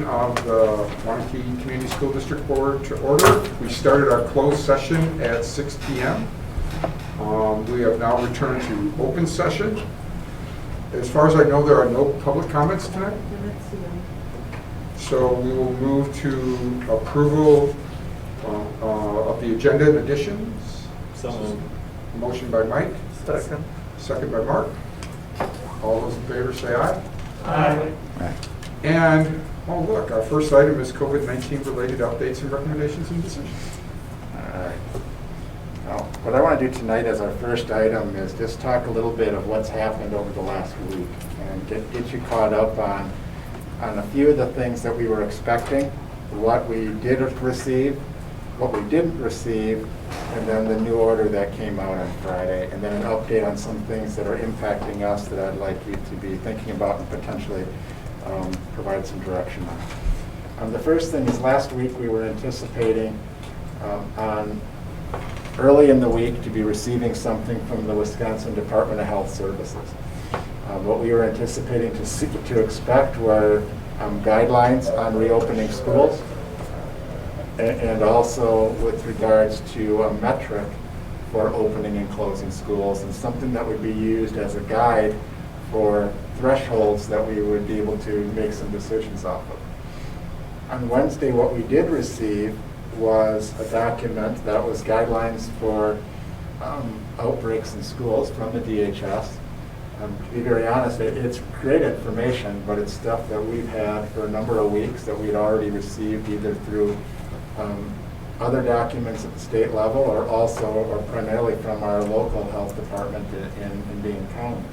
Of the Waunakee Community School District Board to order. We started our closed session at 6 p.m. We have now returned to open session. As far as I know, there are no public comments tonight. So we will move to approval of the agenda and additions. Motion by Mike. Second. Second by Mark. All those in favor say aye. Aye. And, oh look, our first item is COVID-19 related updates and recommendations and decisions. All right. Now, what I want to do tonight as our first item is just talk a little bit of what's happened over the last week and get you caught up on a few of the things that we were expecting, what we did receive, what we didn't receive, and then the new order that came out on Friday, and then an update on some things that are impacting us that I'd like you to be thinking about and potentially provide some direction on. The first thing is last week we were anticipating on early in the week to be receiving something from the Wisconsin Department of Health Services. What we were anticipating to expect were guidelines on reopening schools and also with regards to a metric for opening and closing schools and something that would be used as a guide for thresholds that we would be able to make some decisions off of. On Wednesday, what we did receive was a document that was guidelines for outbreaks in schools from the DHS. To be very honest, it's great information, but it's stuff that we've had for a number of weeks that we'd already received either through other documents at the state level or primarily from our local health department in Dean County.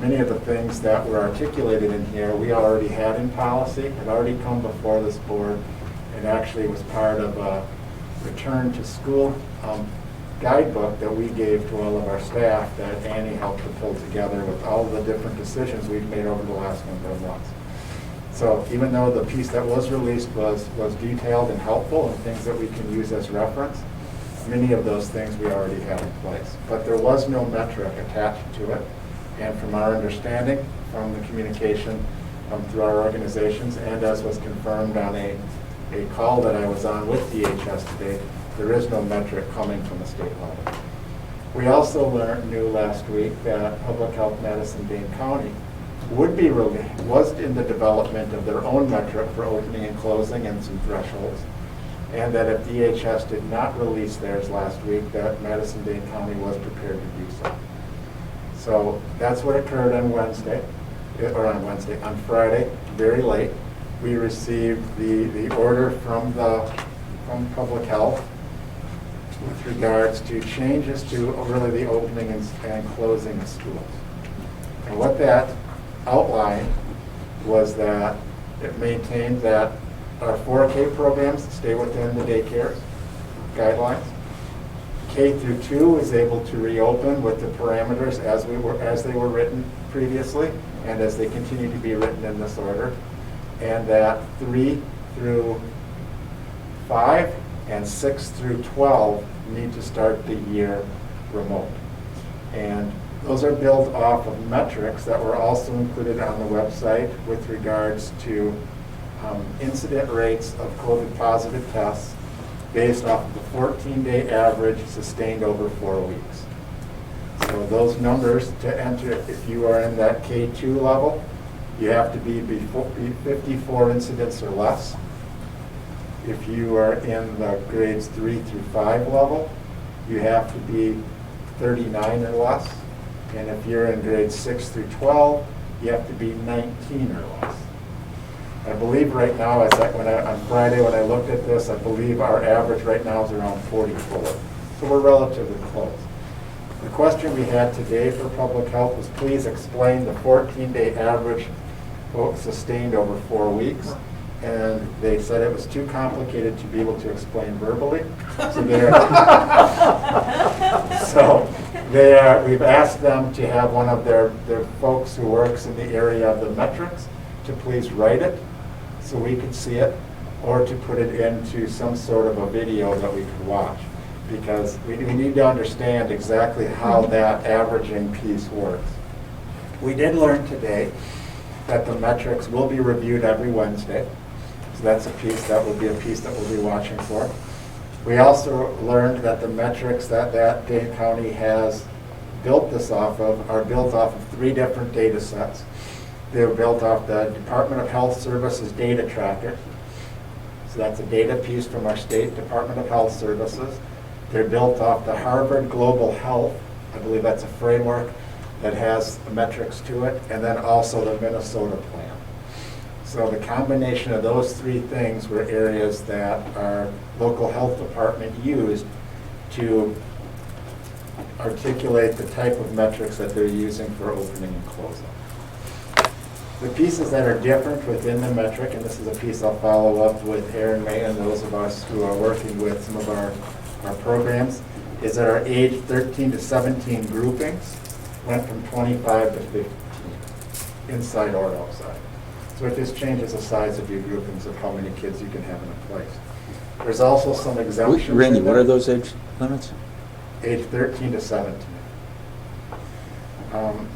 Many of the things that were articulated in here we already had in policy, had already come before this board, and actually was part of a return to school guidebook that we gave to all of our staff that Annie helped to pull together with all the different decisions we've made over the last number of months. So even though the piece that was released was detailed and helpful and things that we can use as reference, many of those things we already had in place. But there was no metric attached to it. And from our understanding, from the communication through our organizations, and as was confirmed on a call that I was on with DHS today, there is no metric coming from the state level. We also knew last week that Public Health Medicine Dane County was in the development of their own metric for opening and closing and some thresholds, and that if DHS did not release theirs last week, that Madison Dane County was prepared to do so. So that's what occurred on Friday, very late. We received the order from Public Health with regards to changes to really the opening and closing of schools. And what that outlined was that it maintained that our 4K programs stay within the daycare guidelines. K through 2 is able to reopen with the parameters as they were written previously and as they continue to be written in this order. And that 3 through 5 and 6 through 12 need to start the year remote. And those are built off of metrics that were also included on the website with regards to incident rates of COVID positive tests based off of the 14-day average sustained over 4 weeks. So those numbers to enter, if you are in that K2 level, you have to be 54 incidents or less. If you are in the grades 3 through 5 level, you have to be 39 or less. And if you're in grades 6 through 12, you have to be 19 or less. I believe right now, on Friday when I looked at this, I believe our average right now is around 44. So we're relatively close. The question we had today for public health was please explain the 14-day average sustained over 4 weeks. And they said it was too complicated to be able to explain verbally. We've asked them to have one of their folks who works in the area of the metrics to please write it so we could see it, or to put it into some sort of a video that we could watch. Because we need to understand exactly how that averaging piece works. We did learn today that the metrics will be reviewed every Wednesday. So that's a piece, that will be a piece that we'll be watching for. We also learned that the metrics that Dane County has built this off of are built off of 3 different data sets. They're built off the Department of Health Services data tracker. So that's a data piece from our state Department of Health Services. They're built off the Harvard Global Health. I believe that's a framework that has metrics to it, and then also the Minnesota plan. So the combination of those 3 things were areas that our local health department used to articulate the type of metrics that they're using for opening and closing. The pieces that are different within the metric, and this is a piece I'll follow up with Aaron May and those of us who are working with some of our programs, is that our age 13 to 17 groupings went from 25 to 15, inside or outside. So it just changes the size of your groupings of how many kids you can have in a place. There's also some exemptions. Randy, what are those age limits? Age 13 to 17.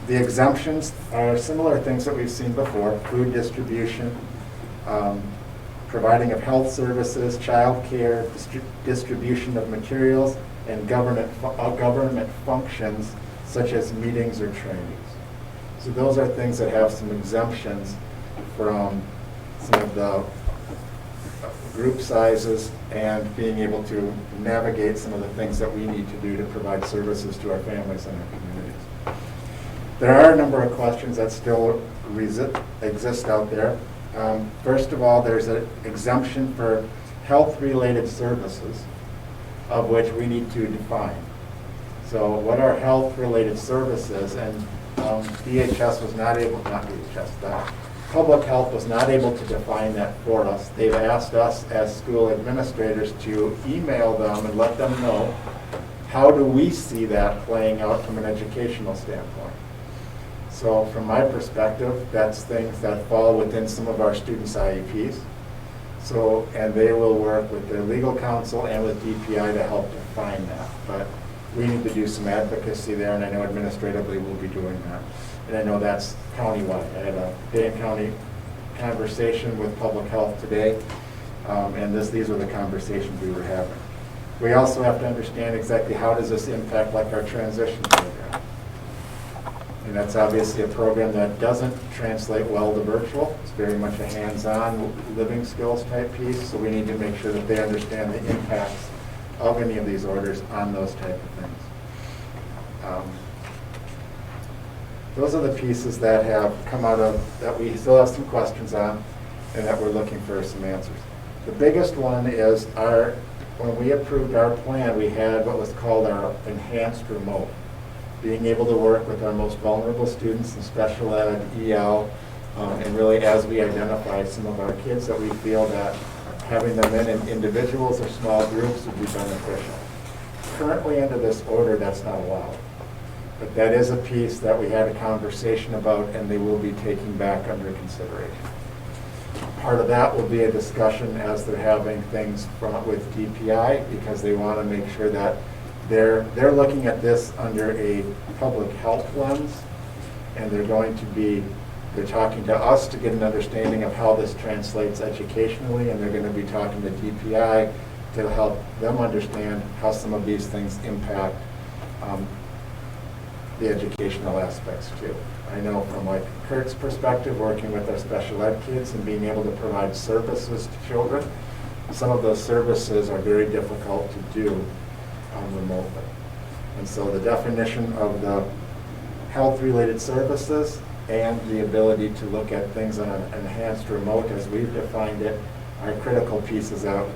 The exemptions are similar things that we've seen before: food distribution, providing of health services, child care, distribution of materials, and government functions such as meetings or trainings. So those are things that have some exemptions from some of the group sizes and being able to navigate some of the things that we need to do to provide services to our families and our communities. There are a number of questions that still exist out there. First of all, there's an exemption for health-related services, of which we need to define. So what are health-related services? And DHS was not able, not DHS, the Public Health was not able to define that for us. They've asked us as school administrators to email them and let them know, how do we see that playing out from an educational standpoint? So from my perspective, that's things that fall within some of our students' IEPs. So, and they will work with their legal counsel and with DPI to help define that. But we need to do some advocacy there, and I know administratively we'll be doing that. And I know that's countywide. I had a Dane County conversation with Public Health today, and these are the conversations we were having. We also have to understand exactly how does this impact like our transition program. And that's obviously a program that doesn't translate well to virtual. It's very much a hands-on living skills type piece, so we need to make sure that they understand the impacts of any of these orders on those type of things. Those are the pieces that have come out of, that we still have some questions on and that we're looking for some answers. The biggest one is when we approved our plan, we had what was called our enhanced remote. Being able to work with our most vulnerable students in special ed, EL, and really as we identify some of our kids that we feel that having them in individuals or small groups would be beneficial. Currently under this order, that's not allowed. But that is a piece that we had a conversation about and they will be taking back under consideration. Part of that will be a discussion as they're having things with DPI, because they want to make sure that they're looking at this under a public health lens, and they're talking to us to get an understanding of how this translates educationally, and they're going to be talking to DPI to help them understand how some of these things impact the educational aspects too. I know from like Kurt's perspective, working with our special ed kids and being able to provide services to children, some of those services are very difficult to do remotely. And so the definition of the health-related services and the ability to look at things on an enhanced remote as we've defined it are critical pieces out.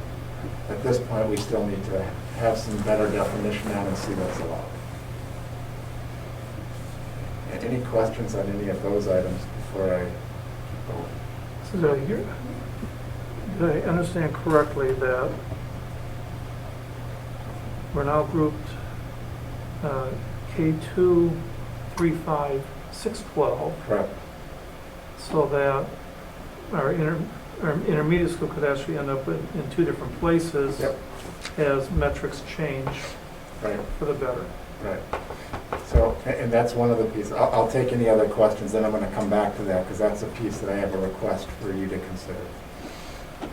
At this point, we still need to have some better definition on and see what's allowed. Any questions on any of those items before I go? So did I understand correctly that we're now grouped K2, 3, 5, 6, 12? Correct. So that our intermediate school could actually end up in 2 different places. Yep. As metrics change Right. for the better. Right. So, and that's one of the pieces. I'll take any other questions, then I'm going to come back to that, because that's a piece that I have a request for you to consider.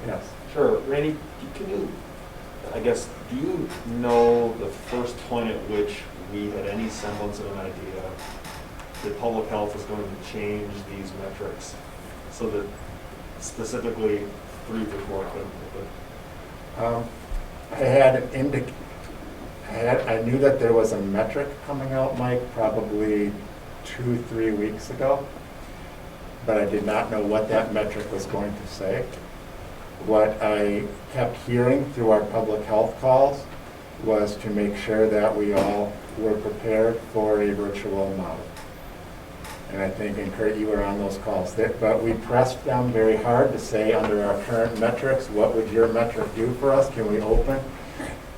Yes. Sure. Randy, can you, I guess, do you know the first point at which we had any semblance of an idea that public health was going to change these metrics so that specifically 3 through 4 couldn't help it? I knew that there was a metric coming out, Mike, probably 2-3 weeks ago, but I did not know what that metric was going to say. What I kept hearing through our public health calls was to make sure that we all were prepared for a virtual model. And I think, and Kurt, you were on those calls, but we pressed them very hard to say, under our current metrics, what would your metric do for us? Can we open?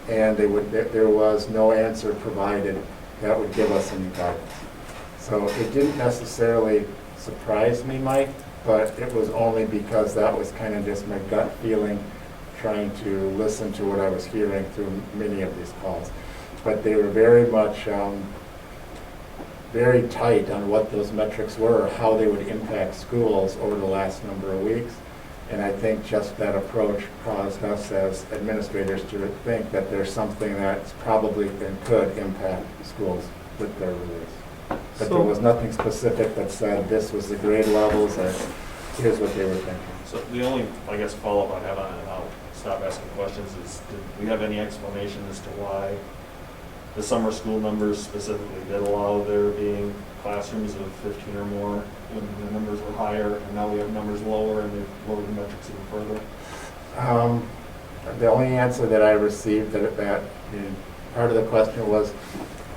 And there was no answer provided that would give us any guidance. So it didn't necessarily surprise me, Mike, but it was only because that was kind of just my gut feeling, trying to listen to what I was hearing through many of these calls. But they were very much very tight on what those metrics were, how they would impact schools over the last number of weeks. And I think just that approach caused us as administrators to think that there's something that's probably and could impact schools with their release. But there was nothing specific that said this was the grade levels or here's what they were thinking. So the only, I guess, follow-up I have on it, and I'll stop asking questions, is did we have any explanation as to why the summer school numbers specifically did allow there being classrooms of 15 or more when the numbers were higher, and now we have numbers lower and they've lowered the metrics even further? The only answer that I received that part of the question was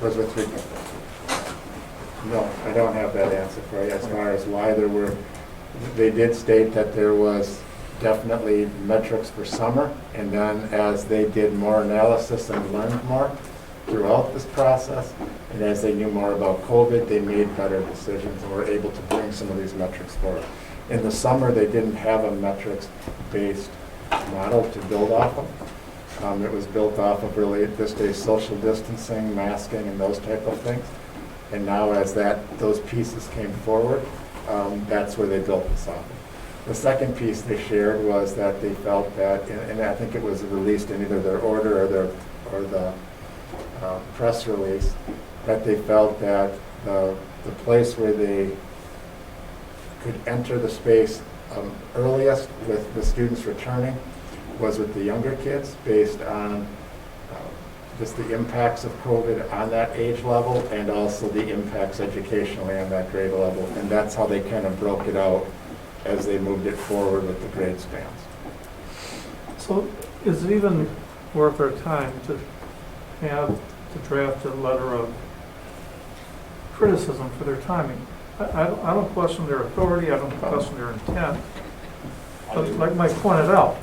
with no, I don't have that answer for you as far as why there were. They did state that there was definitely metrics for summer, and then as they did more analysis and learned more throughout this process, and as they knew more about COVID, they made better decisions and were able to bring some of these metrics forward. In the summer, they didn't have a metrics-based model to build off of. It was built off of really, at this day, social distancing, masking, and those type of things. And now as those pieces came forward, that's where they built this off of. The second piece they shared was that they felt that, and I think it was released in either their order or the press release, that they felt that the place where they could enter the space earliest with the students returning was with the younger kids, based on just the impacts of COVID on that age level, and also the impacts educationally on that grade level. And that's how they kind of broke it out as they moved it forward with the grade spans. So is it even worth our time to draft a letter of criticism for their timing? I don't question their authority, I don't question their intent, but like Mike pointed out,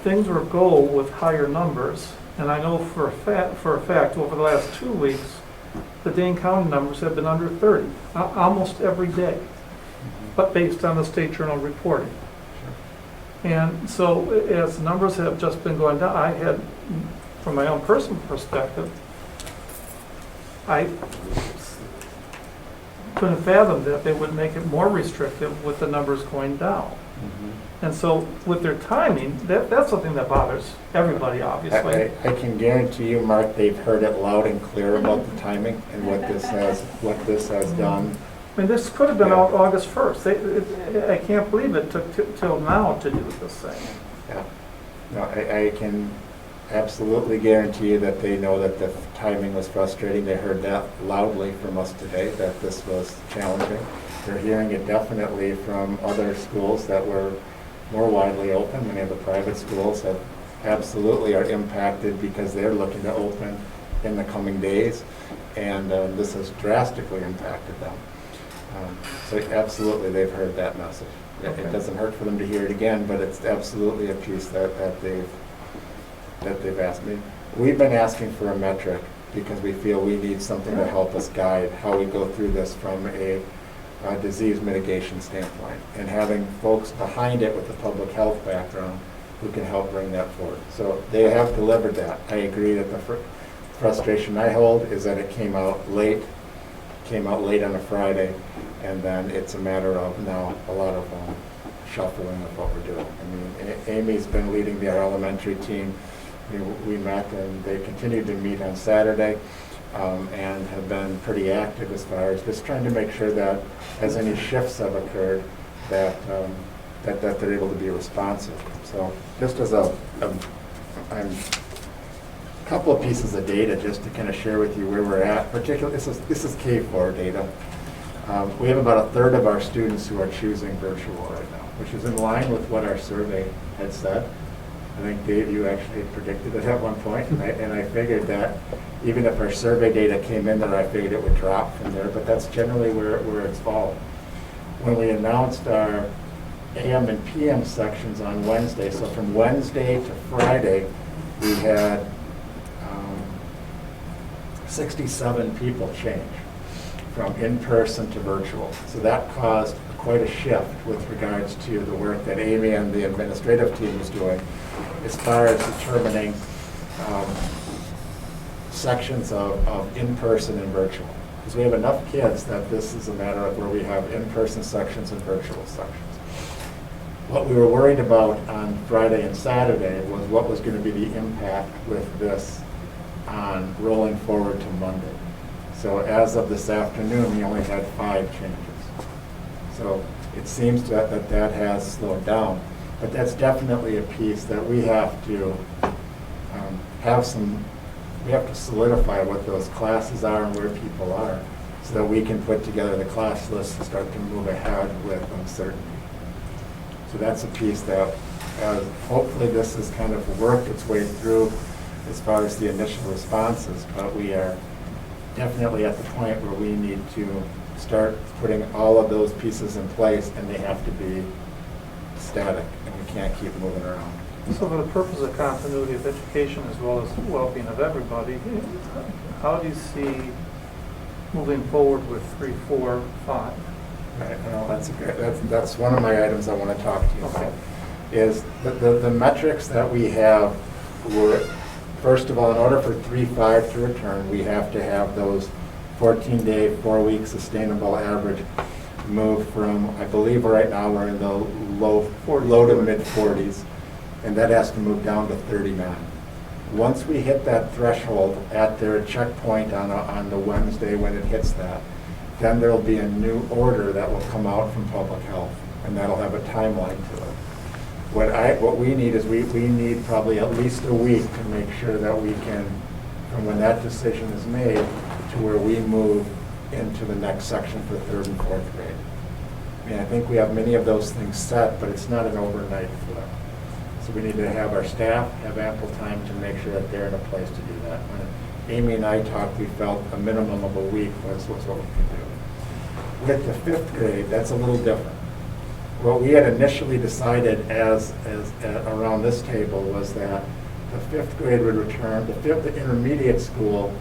things will go with higher numbers, and I know for a fact over the last 2 weeks, the Dane County numbers have been under 30, almost every day, but based on the State Journal reporting. And so as the numbers have just been going down, I had, from my own personal perspective, I couldn't fathom that they would make it more restrictive with the numbers going down. And so with their timing, that's something that bothers everybody, obviously. I can guarantee you, Mark, they've heard it loud and clear about the timing and what this has done. I mean, this could have been out August 1st. I can't believe it took till now to do this thing. Yeah. No, I can absolutely guarantee you that they know that the timing was frustrating. They heard that loudly from us today, that this was challenging. They're hearing it definitely from other schools that were more widely open. Many of the private schools have absolutely are impacted because they're looking to open in the coming days, and this has drastically impacted them. So absolutely, they've heard that message. Okay. It doesn't hurt for them to hear it again, but it's absolutely a piece that they've asked me. We've been asking for a metric because we feel we need something to help us guide how we go through this from a disease mitigation standpoint, and having folks behind it with a public health background who can help bring that forward. So they have delivered that. I agree that frustration I hold is that it came out late on a Friday, and then it's a matter of now a lot of shuffling of what we're doing. I mean, Amy's been leading our elementary team. We met and they continued to meet on Saturday and have been pretty active as far as just trying to make sure that as any shifts have occurred, that they're able to be responsive. So just as a couple of pieces of data just to kind of share with you where we're at, particularly this is K-4 data. We have about a third of our students who are choosing virtual right now, which is in line with what our survey had said. I think, Dave, you actually predicted it at one point, and I figured that even if our survey data came in there, I figured it would drop from there, but that's generally where it's fallen. When we announced our AM and PM sections on Wednesday, so from Wednesday to Friday, we had 67 people change from in-person to virtual. So that caused quite a shift with regards to the work that Amy and the administrative team was doing as far as determining sections of in-person and virtual. Because we have enough kids that this is a matter of where we have in-person sections and virtual sections. What we were worried about on Friday and Saturday was what was going to be the impact with this on rolling forward to Monday. So as of this afternoon, we only had 5 changes. So it seems that has slowed down. But that's definitely a piece that we have to we have to solidify what those classes are and where people are so that we can put together the class list and start to move ahead with uncertainty. So that's a piece that hopefully this has kind of worked its way through as far as the initial responses, but we are definitely at the point where we need to start putting all of those pieces in place, and they have to be static, and we can't keep moving around. So for the purpose of continuity of education as well as well-being of everybody, how do you see moving forward with 3, 4, 5? Right, well, that's one of my items I want to talk to you about, is the metrics that we have were, first of all, in order for 3-5 to return, we have to have those 14-day, 4-week sustainable average move from, I believe right now we're in the low to mid-40s, and that has to move down to 39. Once we hit that threshold at their checkpoint on the Wednesday when it hits that, then there'll be a new order that will come out from public health, and that'll have a timeline to it. What we need is we need probably at least a week to make sure that we can, from when that decision is made, to where we move into the next section for 3rd and 4th grade. I mean, I think we have many of those things set, but it's not an overnight flip. So we need to have our staff have ample time to make sure that they're in a place to do that. When Amy and I talked, we felt a minimum of a week was what we could do. With the 5th grade, that's a little different. What we had initially decided as around this table was that the 5th grade would return, the intermediate school,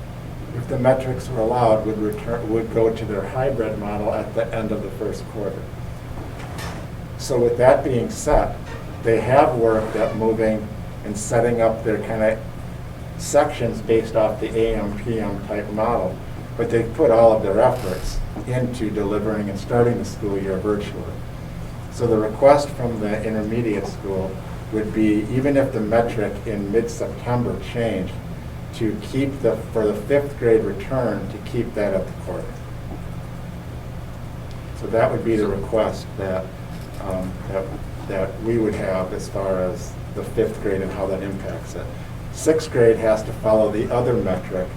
if the metrics were allowed, would go to their hybrid model at the end of the 1st quarter. So with that being said, they have worked at moving and setting up their kind of sections based off the AM/PM type model, but they've put all of their efforts into delivering and starting the school year virtually. So the request from the intermediate school would be, even if the metric in mid-September changed, to keep for the 5th grade return, to keep that at the quarter. So that would be the request that we would have as far as the 5th grade and how that impacts it. 6th grade has to follow the other metric,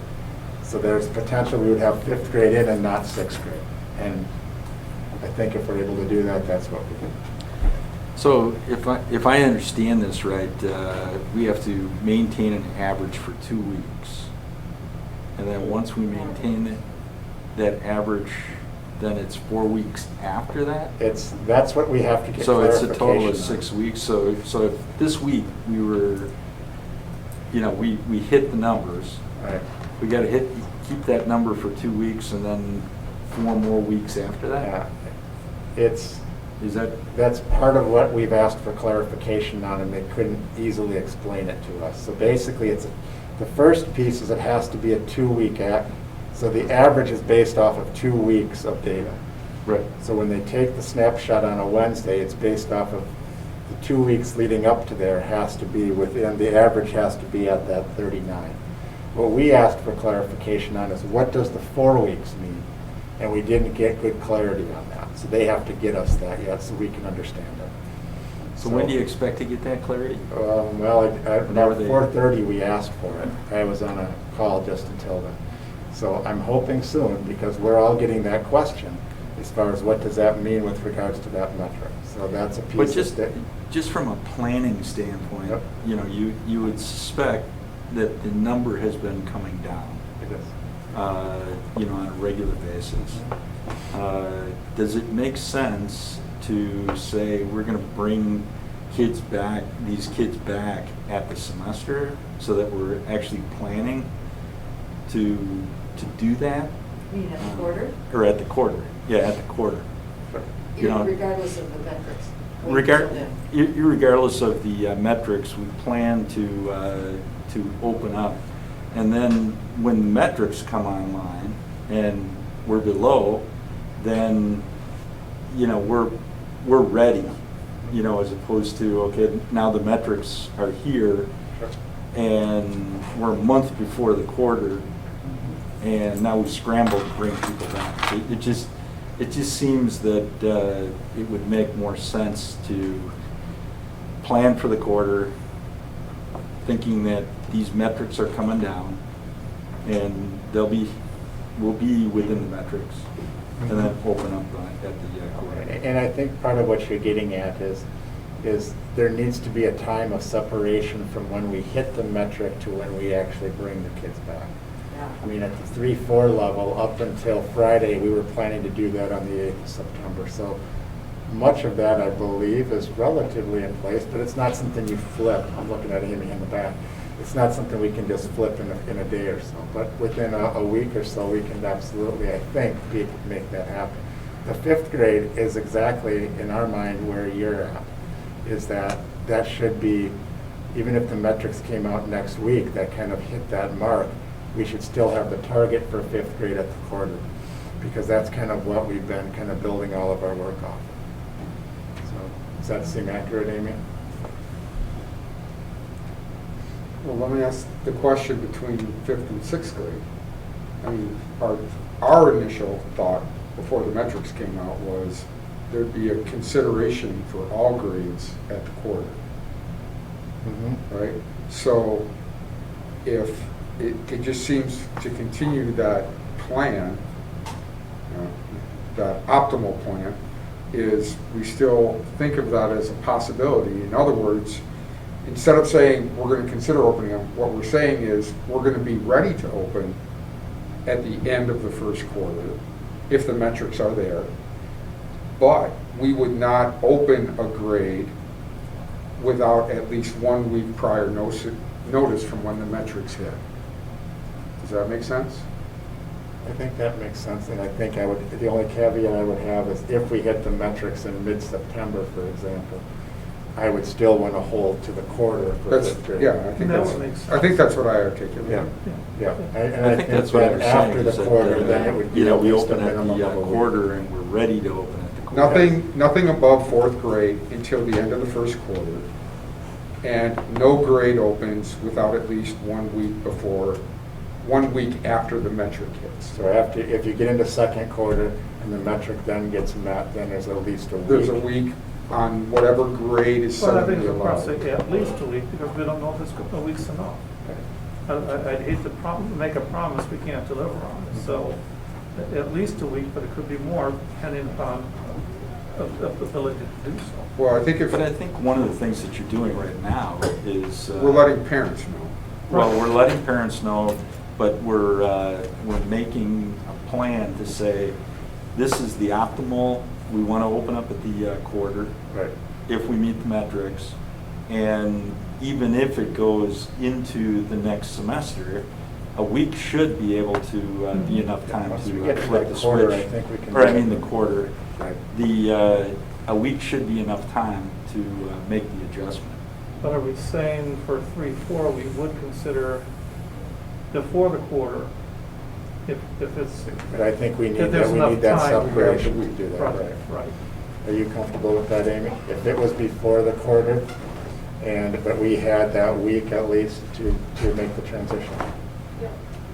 so there's potential we would have 5th grade in and not 6th grade. And I think if we're able to do that, that's what we do. So if I understand this right, we have to maintain an average for 2 weeks. And then once we maintain that average, then it's 4 weeks after that? That's what we have to get So it's clarification a total of on. 6 weeks. So if this week we were, we hit the numbers. Right. We got to keep that number for 2 weeks and then 4 more weeks after that? Yeah. That's part of what we've asked for clarification on, and they couldn't easily explain it to us. So basically, it's The first piece is it has to be a 2-week act. So the average is based off of 2 weeks of data. Right. So when they take the snapshot on a Wednesday, it's based off of the 2 weeks leading up to there has to be within, the average has to be at that 39. What we asked for clarification on is what does the 4 weeks mean? And we didn't get good clarity on that. So they have to get us that yet so we can understand it. So when do you expect to get that clarity? Well, at Whenever about they- 4:30 we asked for it. I was on a call just until then. So I'm hoping soon because we're all getting that question as far as what does that mean with regards to that metric. So that's a piece But of just from a planning standpoint, Yep. you know, you would suspect that the number has been coming down, It is. you know, on a regular basis. Does it make sense to say we're going to bring these kids back at the semester so that we're actually planning to do that? You mean at the quarter? Or at the quarter, yeah, at the quarter. You know, Regardless of the metrics? Wait until then. Regardless of the metrics, we plan to open up. And then when the metrics come online and we're below, then, you know, we're ready, you know, as opposed to, okay, now the metrics are here and we're a month before the quarter and now we scramble to bring people back. It just seems that it would make more sense to plan for the quarter, thinking that these metrics are coming down and we'll be within the metrics, and then open up at the quarter. And I think part of what you're getting at is there needs to be a time of separation from when we hit the metric to when we actually bring the kids back. I mean, at the 3-4 level, up until Friday, we were planning to do that on the 8th of September. So much of that, I believe, is relatively in place, but it's not something you flip. I'm looking at Amy in the back. It's not something we can just flip in a day or so. But within a week or so, we can absolutely, I think, make that happen. The 5th grade is exactly, in our mind, where you're at, is that should be, even if the metrics came out next week, that kind of hit that mark, we should still have the target for 5th grade at the quarter, because that's kind of what we've been kind of building all of our work off of. So, does that seem accurate, Amy? Well, let me ask the question between 5th and 6th grade. I mean, our initial thought before the metrics came out was there'd be a consideration for all grades at the quarter, right? So if it just seems to continue that plan, that optimal plan, is we still think of that as a possibility. In other words, instead of saying we're going to consider opening them, what we're saying is we're going to be ready to open at the end of the first quarter if the metrics are there, but we would not open a grade without at least 1 week prior notice from when the metrics hit. Does that make sense? I think that makes sense, and I think the only caveat I would have is if we hit the metrics in mid-September, for example, I would still want to hold to the quarter for That's, 5th grade. yeah, I think That that's, would make sense. I think that's what I articulated. Yeah. And I think that's what I that was saying. after the is that, quarter, then it would be you know, at we least a open at minimum the of a week. quarter and we're ready to open at the quarter. Nothing above 4th grade until the end of the first quarter, and no grade opens without at least 1 week before, 1 week after the metric hits. So if you get into 2nd quarter and the metric then gets met, then there's at least a week. There's a week on whatever grade is Well, I think suddenly it's allowed. approximately at least a week, because we don't know if it's a week's enough. I'd hate to make a promise we can't deliver on it, so at least a week, but it could be more depending upon the ability to do so. Well, I think if, But I think one of the things that you're doing right now is we're letting parents know. well, we're letting parents know, but we're making a plan to say this is the optimal. We want to open up at the quarter Right. if we meet the metrics, and even if it goes into the next semester, a week should be able to be enough time Once we to get to flip that the quarter, switch. I think we can Or I do mean it. the quarter. Right. A week should be enough time to make the adjustment. But are we saying for 3-4, we would consider before the quarter, if it's, But I think we need if there's that, we enough need that time. separation to do that, Right, right? right. Are you comfortable with that, Amy? If it was before the quarter, but we had that week at least to make the transition?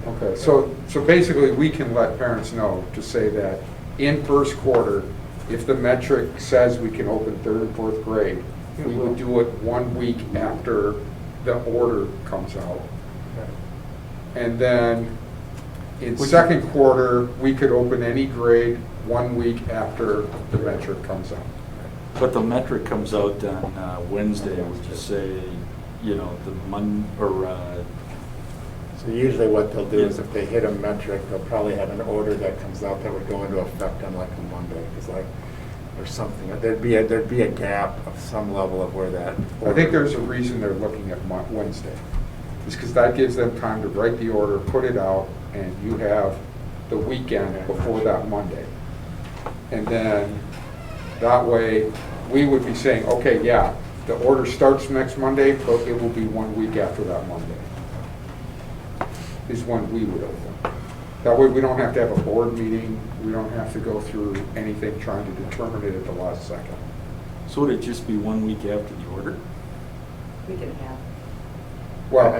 Okay, so basically, we can let parents know to say that in first quarter, if the metric says we can open third and fourth grade, we would do it 1 week after the order comes out. And then in second quarter, we could open any grade 1 week after the metric comes out. But the metric comes out on Wednesday, would you say, you know, So usually what they'll do is if they hit a metric, they'll probably have an order that comes out that would go into effect on like a Monday, because like, or something, there'd be a gap of some level of where that. I think there's a reason they're looking at Wednesday. It's because that gives them time to write the order, put it out, and you have the weekend before that Monday. And then that way, we would be saying, okay, yeah, the order starts next Monday, but it will be 1 week after that Monday, is when we would open. That way, we don't have to have a board meeting, we don't have to go through anything trying to determine it at the last second. So would it just be 1 week after the order? We can have. Well,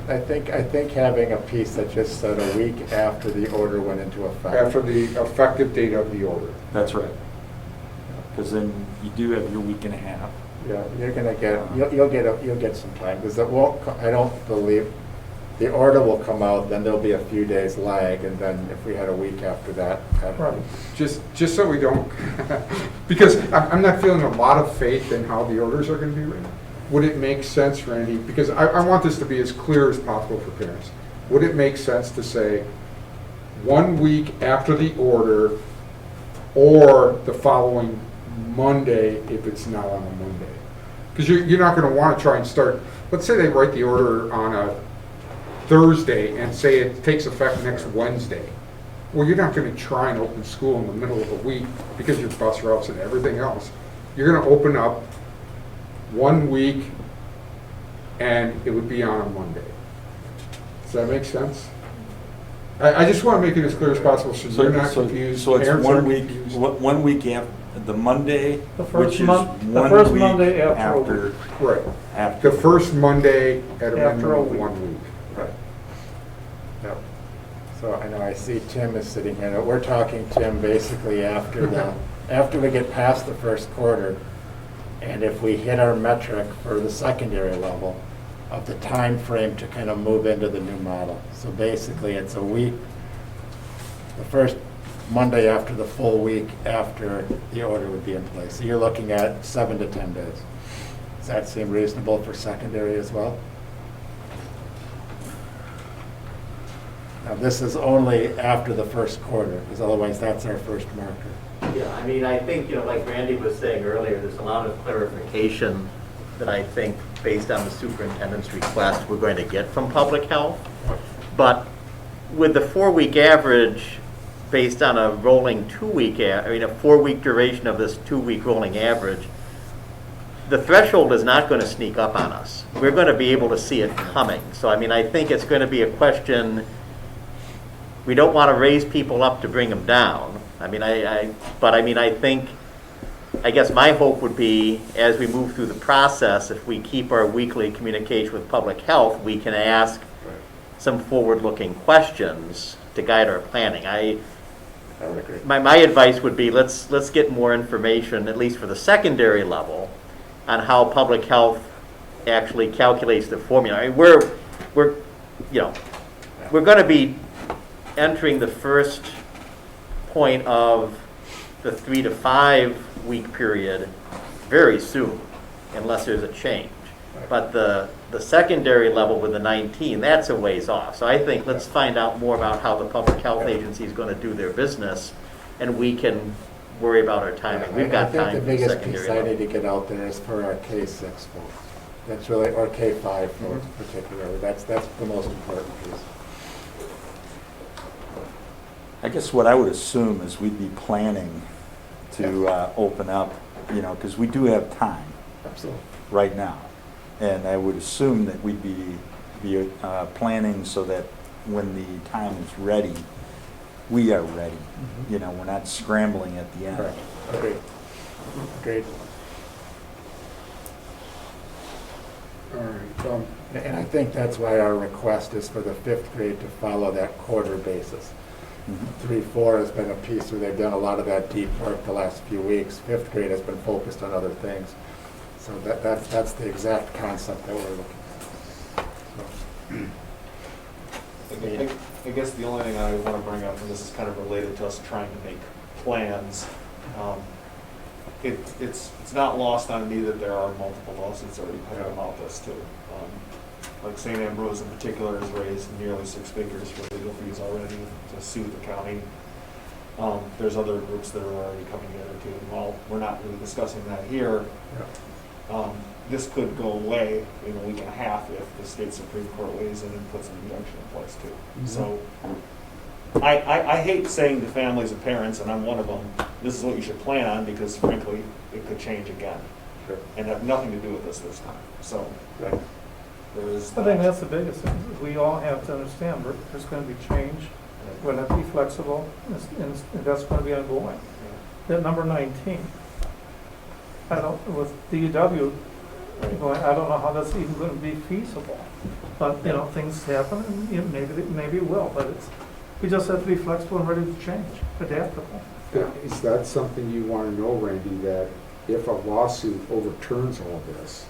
I think having a piece that just said a week after the order went into effect. after the effective date of the order. That's right. Because then you do have your week and a half. Yeah, you're gonna get, you'll get some time, because it won't, I don't believe, the order will come out, then there'll be a few days lag, and then if we had a week after that. Right. Just so we don't, because I'm not feeling a lot of faith in how the orders are going to be written. Would it make sense, Randy, because I want this to be as clear as possible for parents. Would it make sense to say 1 week after the order or the following Monday if it's not on a Monday? Because you're not going to want to try and start, let's say they write the order on a Thursday and say it takes effect next Wednesday. Well, you're not going to try and open school in the middle of the week because your bus routes and everything else. You're going to open up 1 week and it would be on a Monday. Does that make sense? I just want to make it as clear as possible so you're not confused. So it's parents 1 aren't week, confused. 1 week after, the Monday, The which first is the 1 first week Monday after a after. week. Right. After. The first Monday at a After a minimum of week. 1 week. Right. Yep. So I know I see Tim is sitting here. We're talking, Tim, basically after we get past the first quarter, and if we hit our metric for the secondary level of the time frame to kind of move into the new model. So basically, it's a week, the first Monday after the full week after the order would be in place. So you're looking at 7 to 10 days. Does that seem reasonable for secondary as well? Now, this is only after the first quarter, because otherwise that's our first marker. Yeah, I mean, I think, like Randy was saying earlier, there's a lot of clarification that I think, based on the superintendent's request, we're going to get from public health. But with the 4-week average, based on a rolling 2-week, a 4-week duration of this 2-week rolling average, the threshold is not going to sneak up on us. We're going to be able to see it coming. So, I mean, I think it's going to be a question, we don't want to raise people up to bring them down. I mean, I guess my hope would be, as we move through the process, if we keep our weekly communication with public health, we can ask some forward-looking questions to guide our planning. I would agree. My advice would be, let's get more information, at least for the secondary level, on how public health actually calculates the formula. I mean, we're going to be entering the first point of the 3 to 5 week period very soon, unless there's a change. But the secondary level with the 19, that's a ways off. So I think let's find out more about how the public health agency is going to do their business, and we can worry about our timing. We've got time I for think the the biggest piece secondary I need level. to get out there is for our K-6 folks. That's really, or K-5 folks particularly. That's the most important piece. I guess what I would assume is we'd be planning to open up, because we do have time Absolutely. right now. And I would assume that we'd be planning so that when the time is ready, we are ready. You know, we're not scrambling at the end. Right. Great. Great. All right, And I think that's why our request is for the 5th grade to follow that quarter basis. Mhm. 3-4 has been a piece where they've done a lot of that deep work the last few weeks. 5th grade has been focused on other things. So that's the exact concept that we're looking at. So, I guess the only thing I want to bring up, and this is kind of related to us trying to make plans, it's not lost on me that there are multiple lawsuits already pending about this too. Like St. Ambrose in particular has raised nearly 6 figures for legal fees already to sue the county. There's other groups that are already coming together too. And while we're not really discussing that here, this could go away in a week and a half if the state Supreme Court weighs in and puts an injunction in place too. So I hate saying to families and parents, and I'm one of them, this is what you should plan on, because frankly, it could change again. Sure. And have nothing to do with this time. So Right. there is. I think that's the biggest thing. We all have to understand there's going to be change. We're going to have to be flexible, and that's going to be ongoing. That number 19, with DUW going, I don't know how that's even going to be feasible. But, you know, things happen, and you know, maybe it will, but we just have to be flexible and ready to change, adaptable. is that something you want to know, Randy, that if a lawsuit overturns all this,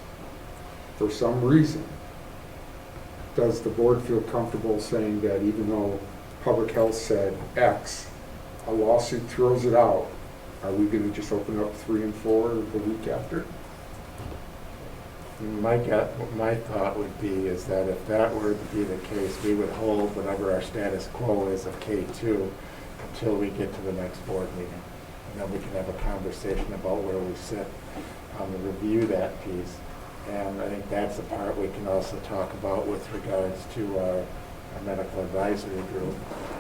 for some reason, does the board feel comfortable saying that even though public health said X, a lawsuit throws it out, are we going to just open up 3 and 4 the week after? My thought would be is that if that were to be the case, we would hold whatever our status quo is of K2 until we get to the next board meeting. And then we can have a conversation about where we sit, review that piece. And I think that's the part we can also talk about with regards to our medical advisory group,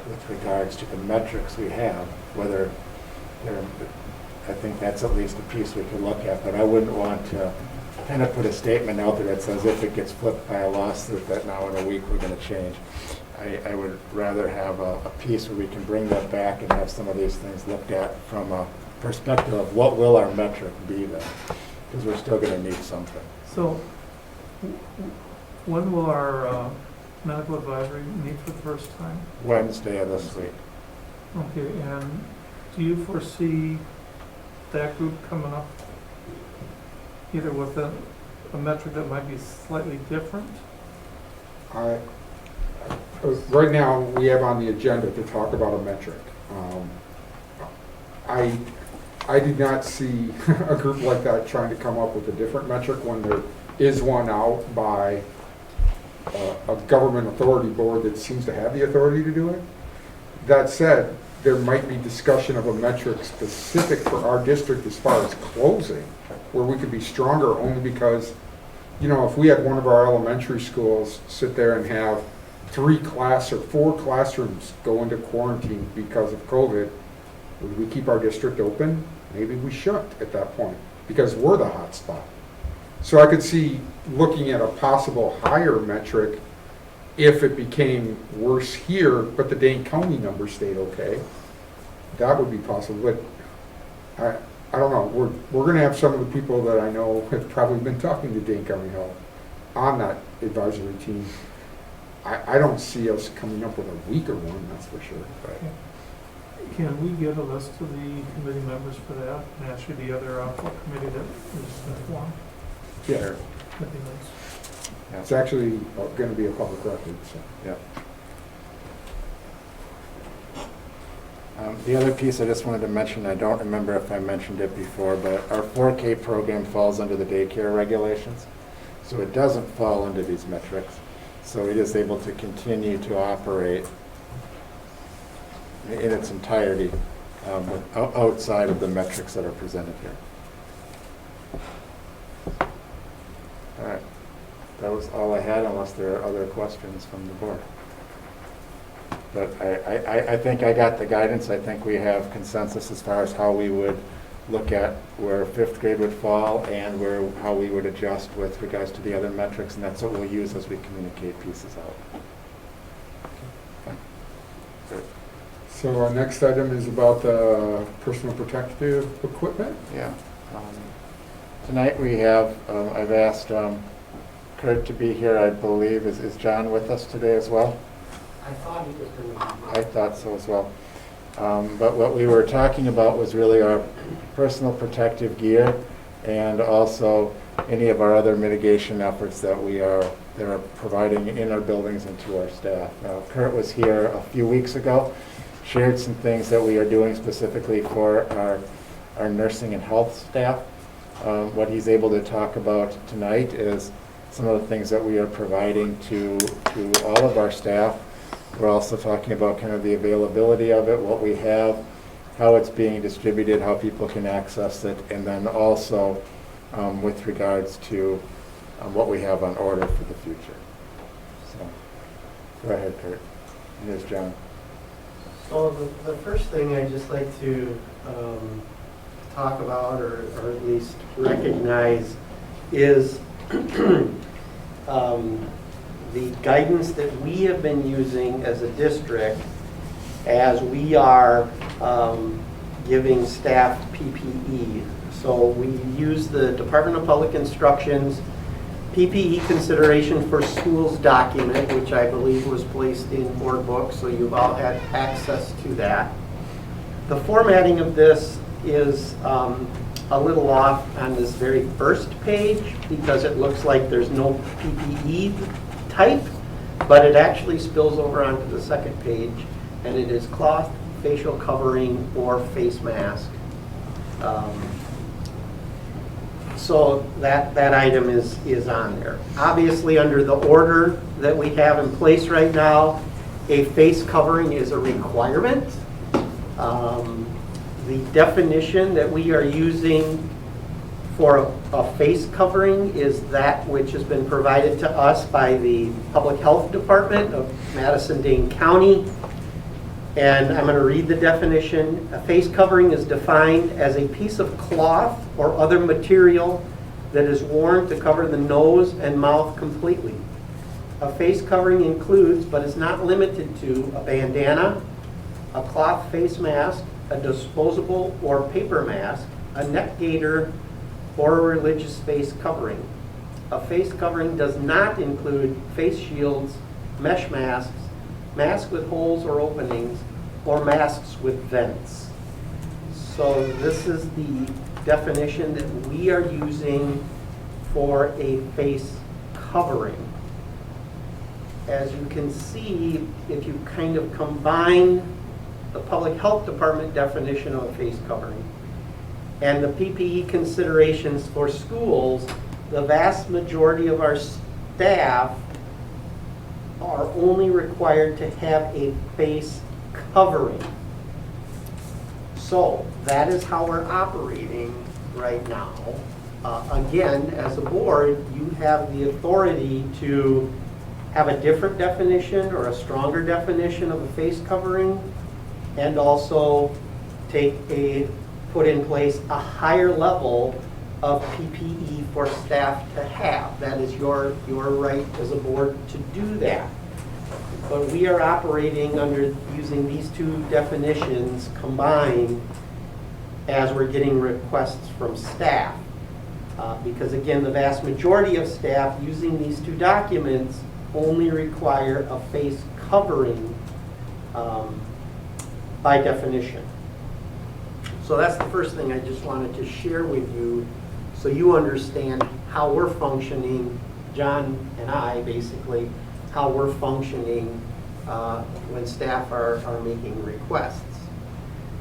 with regards to the metrics we have, whether they're, I think that's at least a piece we could look at, but I wouldn't want to kind of put a statement out there that says if it gets flipped by a lawsuit that now in a week we're going to change. I would rather have a piece where we can bring that back and have some of these things looked at from a perspective of what will our metric be then, because we're still going to need something. So when will our medical advisory meet for the first time? Wednesday of this week. Okay, and do you foresee that group coming up either with a metric that might be slightly different? Right now, we have on the agenda to talk about a metric. I did not see a group like that trying to come up with a different metric when there is one out by a government authority board that seems to have the authority to do it. That said, there might be discussion of a metric specific for our district as far as closing, where we could be stronger only because, you know, if we had one of our elementary schools sit there and have 4 classrooms go into quarantine because of COVID, would we keep our district open? Maybe we shouldn't at that point, because we're the hot spot. So I could see looking at a possible higher metric if it became worse here, but the Dane County number stayed okay. That would be possible, but I don't know. We're going to have some of the people that I know have probably been talking to Dane County Health on that advisory team. I don't see us coming up with a weaker one, that's for sure. Can we get a list of the committee members for that and actually the other committee that is formed? Yeah, That'd be nice. it's actually going to be a public record, so. Yeah. The other piece I just wanted to mention, I don't remember if I mentioned it before, but our 4K program falls under the daycare regulations. So it doesn't fall under these metrics. So it is able to continue to operate in its entirety outside of the metrics that are presented here. All right. That was all I had, unless there are other questions from the board. But I think I got the guidance. I think we have consensus as far as how we would look at where 5th grade would fall and how we would adjust with regards to the other metrics, and that's what we'll use as we communicate pieces out. So our next item is about the personal protective equipment. Yeah. Tonight we have, I've asked Kurt to be here, I believe. Is John with us today as well? I thought he was going to be. I thought so as well. But what we were talking about was really our personal protective gear and also any of our other mitigation efforts that we are providing in our buildings and to our staff. Kurt was here a few weeks ago, shared some things that we are doing specifically for our nursing and health staff. What he's able to talk about tonight is some of the things that we are providing to all of our staff. We're also talking about kind of the availability of it, what we have, how it's being distributed, how people can access it, and then also with regards to what we have on order for the future. So, go ahead, Kurt. Here's John. So the first thing I'd just like to talk about, or at least recognize, is the guidance that we have been using as a district as we are giving staff PPE. So we use the Department of Public Instruction's PPE consideration for schools document, which I believe was placed in board books, so you've all had access to that. The formatting of this is a little off on this very first page because it looks like there's no PPE type, but it actually spills over onto the second page, and it is cloth, facial covering, or face mask. So that item is on there. Obviously, under the order that we have in place right now, a face covering is a requirement. The definition that we are using for a face covering is that which has been provided to us by the Public Health Department of Madison-Dane County. And I'm going to read the definition. A face covering is defined as a piece of cloth or other material that is worn to cover the nose and mouth completely. A face covering includes, but is not limited to, a bandana, a cloth face mask, a disposable or paper mask, a neck gaiter, or a religious face covering. A face covering does not include face shields, mesh masks, masks with holes or openings, or masks with vents. So this is the definition that we are using for a face covering. As you can see, if you kind of combine the Public Health Department definition of a face covering and the PPE considerations for schools, the vast majority of our staff are only required to have a face covering. So that is how we're operating right now. Again, as a board, you have the authority to have a different definition or a stronger definition of a face covering, and also put in place a higher level of PPE for staff to have. That is your right as a board to do that. But we are operating under using these two definitions combined as we're getting requests from staff. Because again, the vast majority of staff using these two documents only require a face covering by definition. So that's the first thing I just wanted to share with you so you understand how we're functioning, John and I basically, how we're functioning when staff are making requests.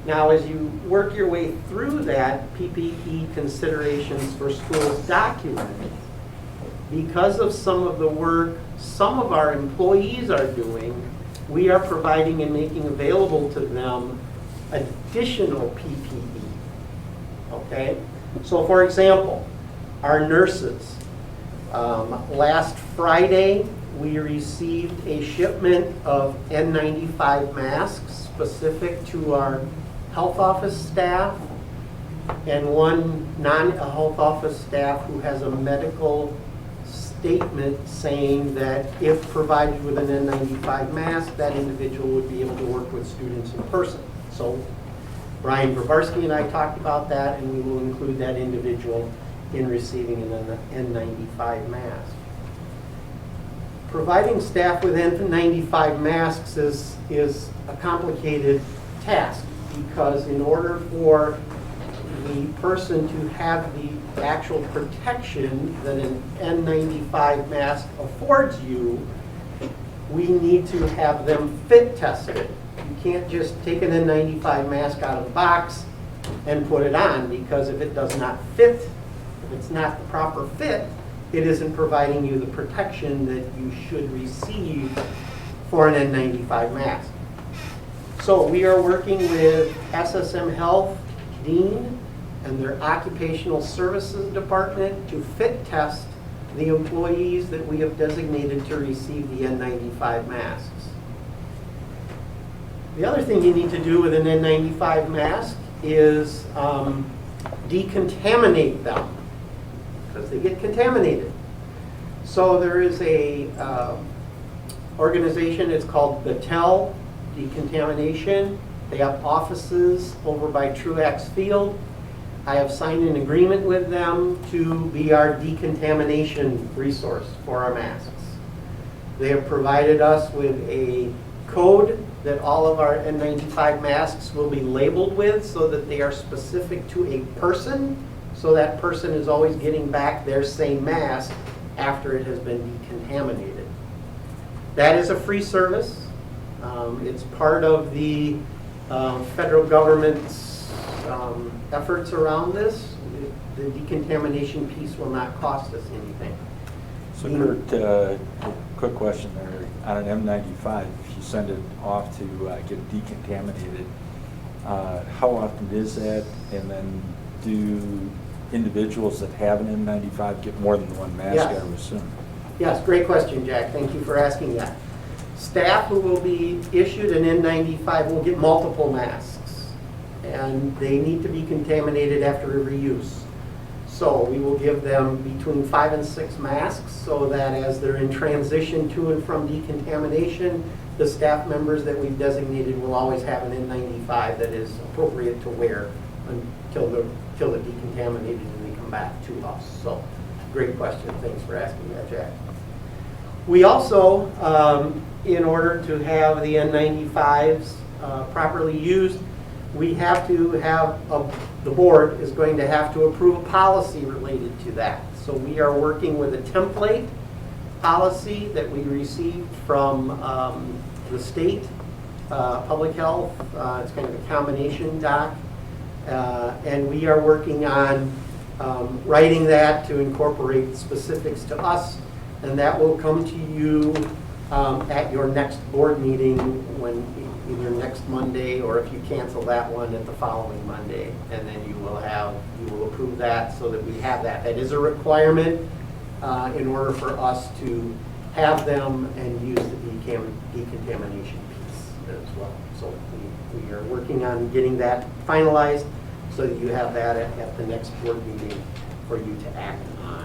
Now, as you work your way through that PPE considerations for schools document, because of some of the work some of our employees are doing, we are providing and making available to them additional PPE. Okay? So for example, our nurses. Last Friday, we received a shipment of N95 masks specific to our health office staff and one non-health office staff who has a medical statement saying that if provided with an N95 mask, that individual would be able to work with students in person. So Brian Grabarsky and I talked about that, and we will include that individual in receiving an N95 mask. Providing staff with N95 masks is a complicated task, because in order for the person to have the actual protection that an N95 mask affords you, we need to have them fit tested. You can't just take an N95 mask out of the box and put it on, because if it does not fit, if it's not the proper fit, it isn't providing you the protection that you should receive for an N95 mask. So we are working with SSM Health, Dean, and their Occupational Services Department to fit test the employees that we have designated to receive the N95 masks. The other thing you need to do with an N95 mask is decontaminate them, because they get contaminated. So there is a organization, it's called Battelle Decontamination. They have offices over by Truax Field. I have signed an agreement with them to be our decontamination resource for our masks. They have provided us with a code that all of our N95 masks will be labeled with, so that they are specific to a person, so that person is always getting back their same mask after it has been decontaminated. That is a free service. It's part of the federal government's efforts around this. The decontamination piece will not cost us anything. So Kurt, quick question there. On an M95, if you send it off to get decontaminated, how often is that? And then do individuals that have an N95 get more than one mask, Yes. I would assume? Yes, great question, Jack. Thank you for asking that. Staff who will be issued an N95 will get multiple masks, and they need to be contaminated after every use. So we will give them between 5 and 6 masks, so that as they're in transition to and from decontamination, the staff members that we've designated will always have an N95 that is appropriate to wear until they're decontaminated and they come back to us. So, great question. Thanks for asking that, Jack. We also, in order to have the N95s properly used, we have to have, the board is going to have to approve a policy related to that. So we are working with a template policy that we received from the state, public health. It's kind of a combination doc. And we are working on writing that to incorporate specifics to us. And that will come to you at your next board meeting, when either next Monday, or if you cancel that one, at the following Monday. And then you will approve that, so that we have that. That is a requirement in order for us to have them and use the decontamination piece as well. So we are working on getting that finalized, so that you have that at the next board meeting for you to act on.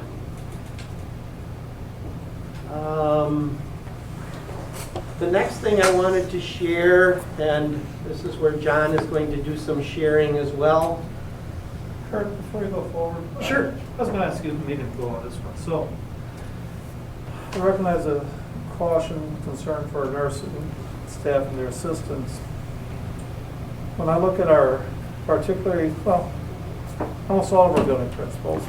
The next thing I wanted to share, and this is where John is going to do some sharing as well. Kurt, before you go forward. Sure. I was going to ask you to go on this one. So, I recognize a caution, concern for our nursing staff and their assistants. When I look at our, particularly, well, almost all of our building principals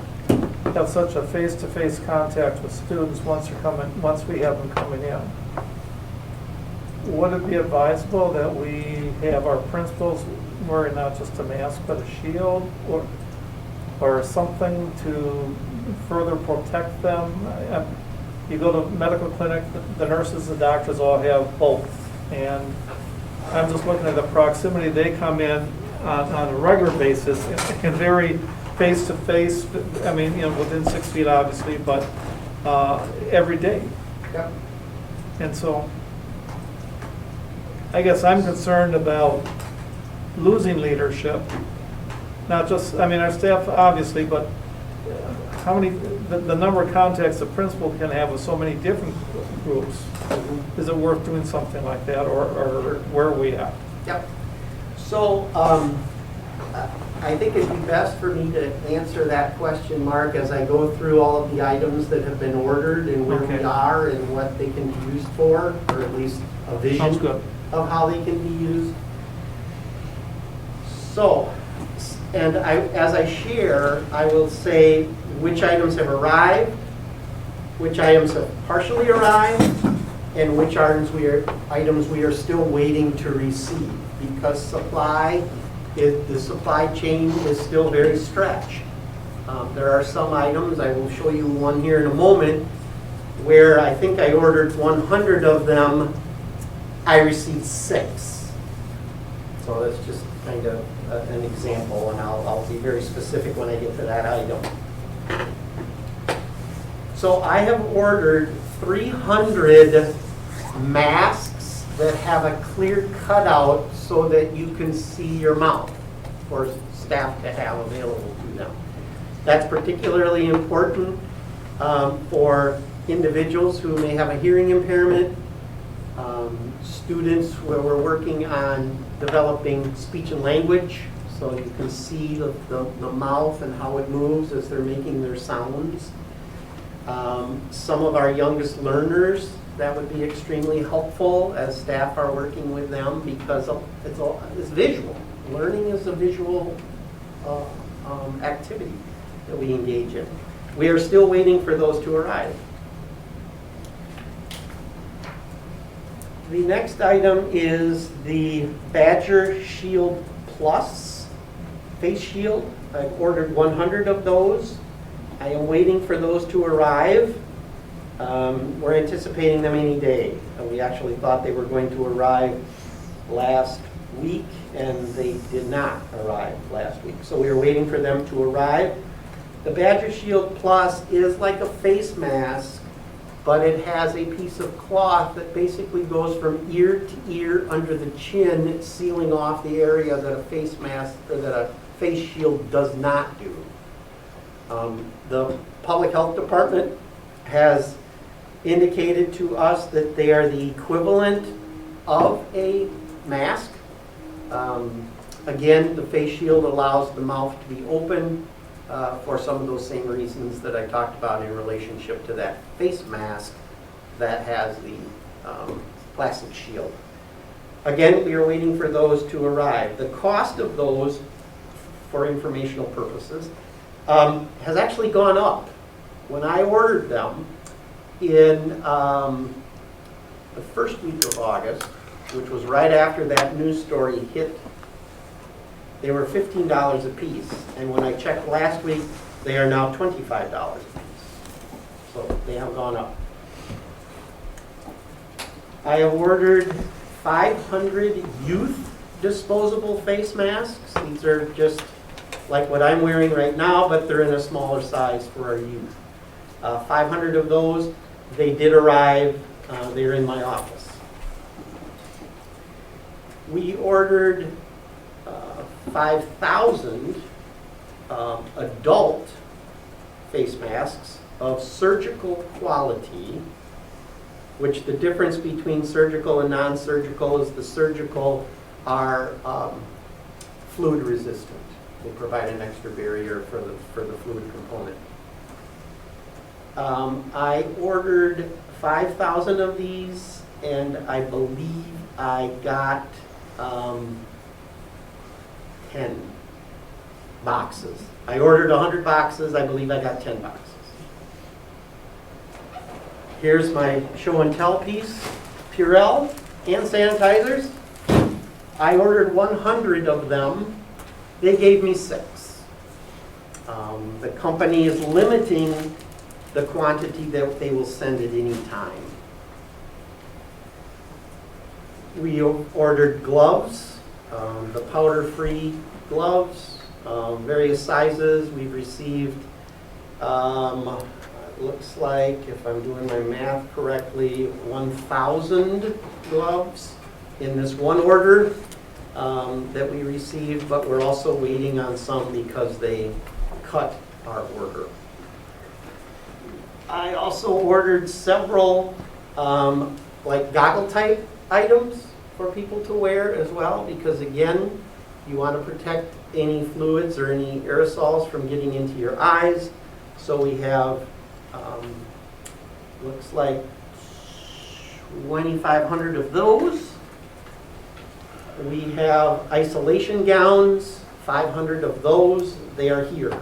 have such a face-to-face contact with students once we have them coming in. Would it be advisable that we have our principals wearing not just a mask but a shield, or something to further protect them? You go to medical clinic, the nurses, the doctors all have both. And I'm just looking at the proximity they come in on a regular basis. It can vary face to face, I mean, within 6 feet obviously, but every day. Yep. And so, I guess I'm concerned about losing leadership. Not just, I mean, our staff obviously, but how many, the number of contacts the principal can have with so many different groups. Is it worth doing something like that, or where are we at? Yep. So, I think it'd be best for me to answer that question, Mark, as I go through all of the items that have been ordered and where we Okay. are and what they can be used for, or at least a Sounds vision good. of how they can be used. So, and as I share, I will say which items have arrived, which items have partially arrived, and which items we are still waiting to receive, because the supply chain is still very stretched. There are some items, I will show you one here in a moment, where I think I ordered 100 of them, I received 6. So that's just kind of an example, and I'll be very specific when I get to that item. So I have ordered 300 masks that have a clear cutout so that you can see your mouth for staff to have available to them. That's particularly important for individuals who may have a hearing impairment, students where we're working on developing speech and language, so you can see the mouth and how it moves as they're making their sounds. Some of our youngest learners, that would be extremely helpful as staff are working with them, because it's visual. Learning is a visual activity that we engage in. We are still waiting for those to arrive. The next item is the Badger Shield Plus face shield. I've ordered 100 of those. I am waiting for those to arrive. We're anticipating them any day. We actually thought they were going to arrive last week, and they did not arrive last week. So we are waiting for them to arrive. The Badger Shield Plus is like a face mask, but it has a piece of cloth that basically goes from ear to ear under the chin, sealing off the area that a face mask or that a face shield does not do. The Public Health Department has indicated to us that they are the equivalent of a mask. Again, the face shield allows the mouth to be open for some of those same reasons that I talked about in relationship to that face mask that has the plastic shield. Again, we are waiting for those to arrive. The cost of those, for informational purposes, has actually gone up. When I ordered them in the first week of August, which was right after that news story hit, they were $15 a piece. And when I checked last week, they are now $25 a piece. So they have gone up. I have ordered 500 youth disposable face masks. These are just like what I'm wearing right now, but they're in a smaller size for our youth. 500 of those, they did arrive. They're in my office. We ordered 5,000 adult face masks of surgical quality, which the difference between surgical and non-surgical is the surgical are fluid resistant. They provide an extra barrier for the fluid component. I ordered 5,000 of these, and I believe I got 10 boxes. I ordered 100 boxes. I believe I got 10 boxes. Here's my show and tell piece. Purell hand sanitizers. I ordered 100 of them. They gave me 6. The company is limiting the quantity that they will send at any time. We ordered gloves, the powder-free gloves, various sizes. We've received, looks like, if I'm doing my math correctly, 1,000 gloves in this one order that we received, but we're also waiting on some because they cut our order. I also ordered several like goggle type items for people to wear as well, because again, you want to protect any fluids or any aerosols from getting into your eyes. So we have, looks like 2,500 of those. We have isolation gowns, 500 of those. They are here.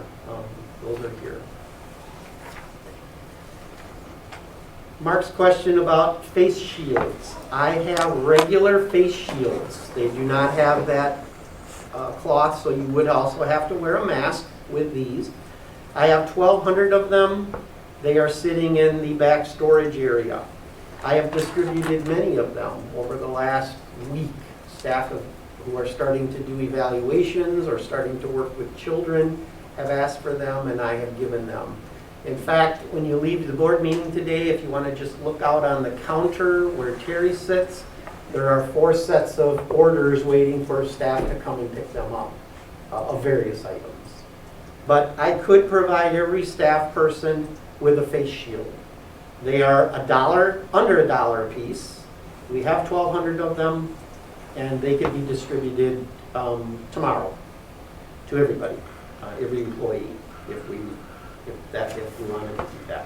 Those are here. Mark's question about face shields. I have regular face shields. They do not have that cloth, so you would also have to wear a mask with these. I have 1,200 of them. They are sitting in the back storage area. I have distributed many of them over the last week. Staff who are starting to do evaluations or starting to work with children have asked for them, and I have given them. In fact, when you leave the board meeting today, if you want to just look out on the counter where Terry sits, there are 4 sets of orders waiting for staff to come and pick them up of various items. But I could provide every staff person with a face shield. They are under $1 a piece. We have 1,200 of them, and they could be distributed tomorrow to everybody, every employee, if we wanted to do that.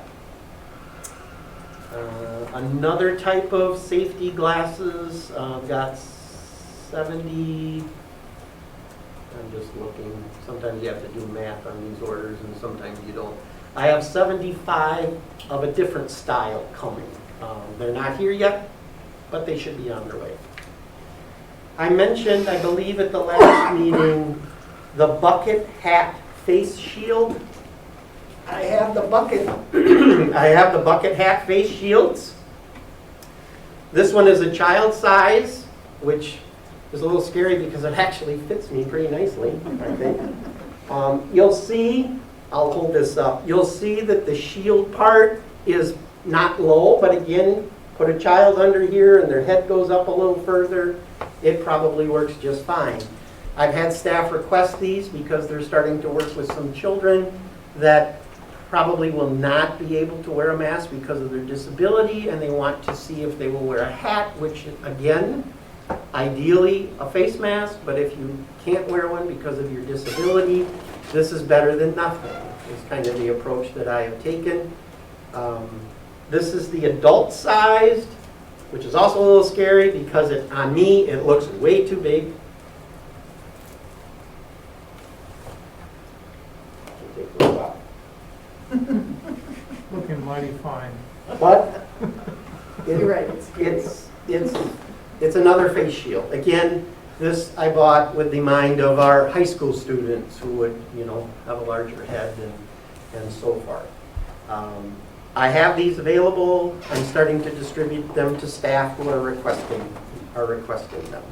Another type of safety glasses, I've got 70, I'm just looking, sometimes you have to do math on these orders and sometimes you don't. I have 75 of a different style coming. They're not here yet, but they should be on their way. I mentioned, I believe at the last meeting, the bucket hat face shield. I have the bucket hat face shields. This one is a child size, which is a little scary because it actually fits me pretty nicely, I think. You'll see, I'll hold this up, you'll see that the shield part is not low, but again, put a child under here and their head goes up a little further, it probably works just fine. I've had staff request these because they're starting to work with some children that probably will not be able to wear a mask because of their disability, and they want to see if they will wear a hat, which again, ideally a face mask, but if you can't wear one because of your disability, this is better than nothing. It's kind of the approach that I have taken. This is the adult sized, which is also a little scary because on me it looks way too big. Looking mighty fine. But You're right, it's another face shield. Again, this I bought with the mind of our high school students who would, have a larger head and so forth. I have these available. I'm starting to distribute them to staff who are requesting them.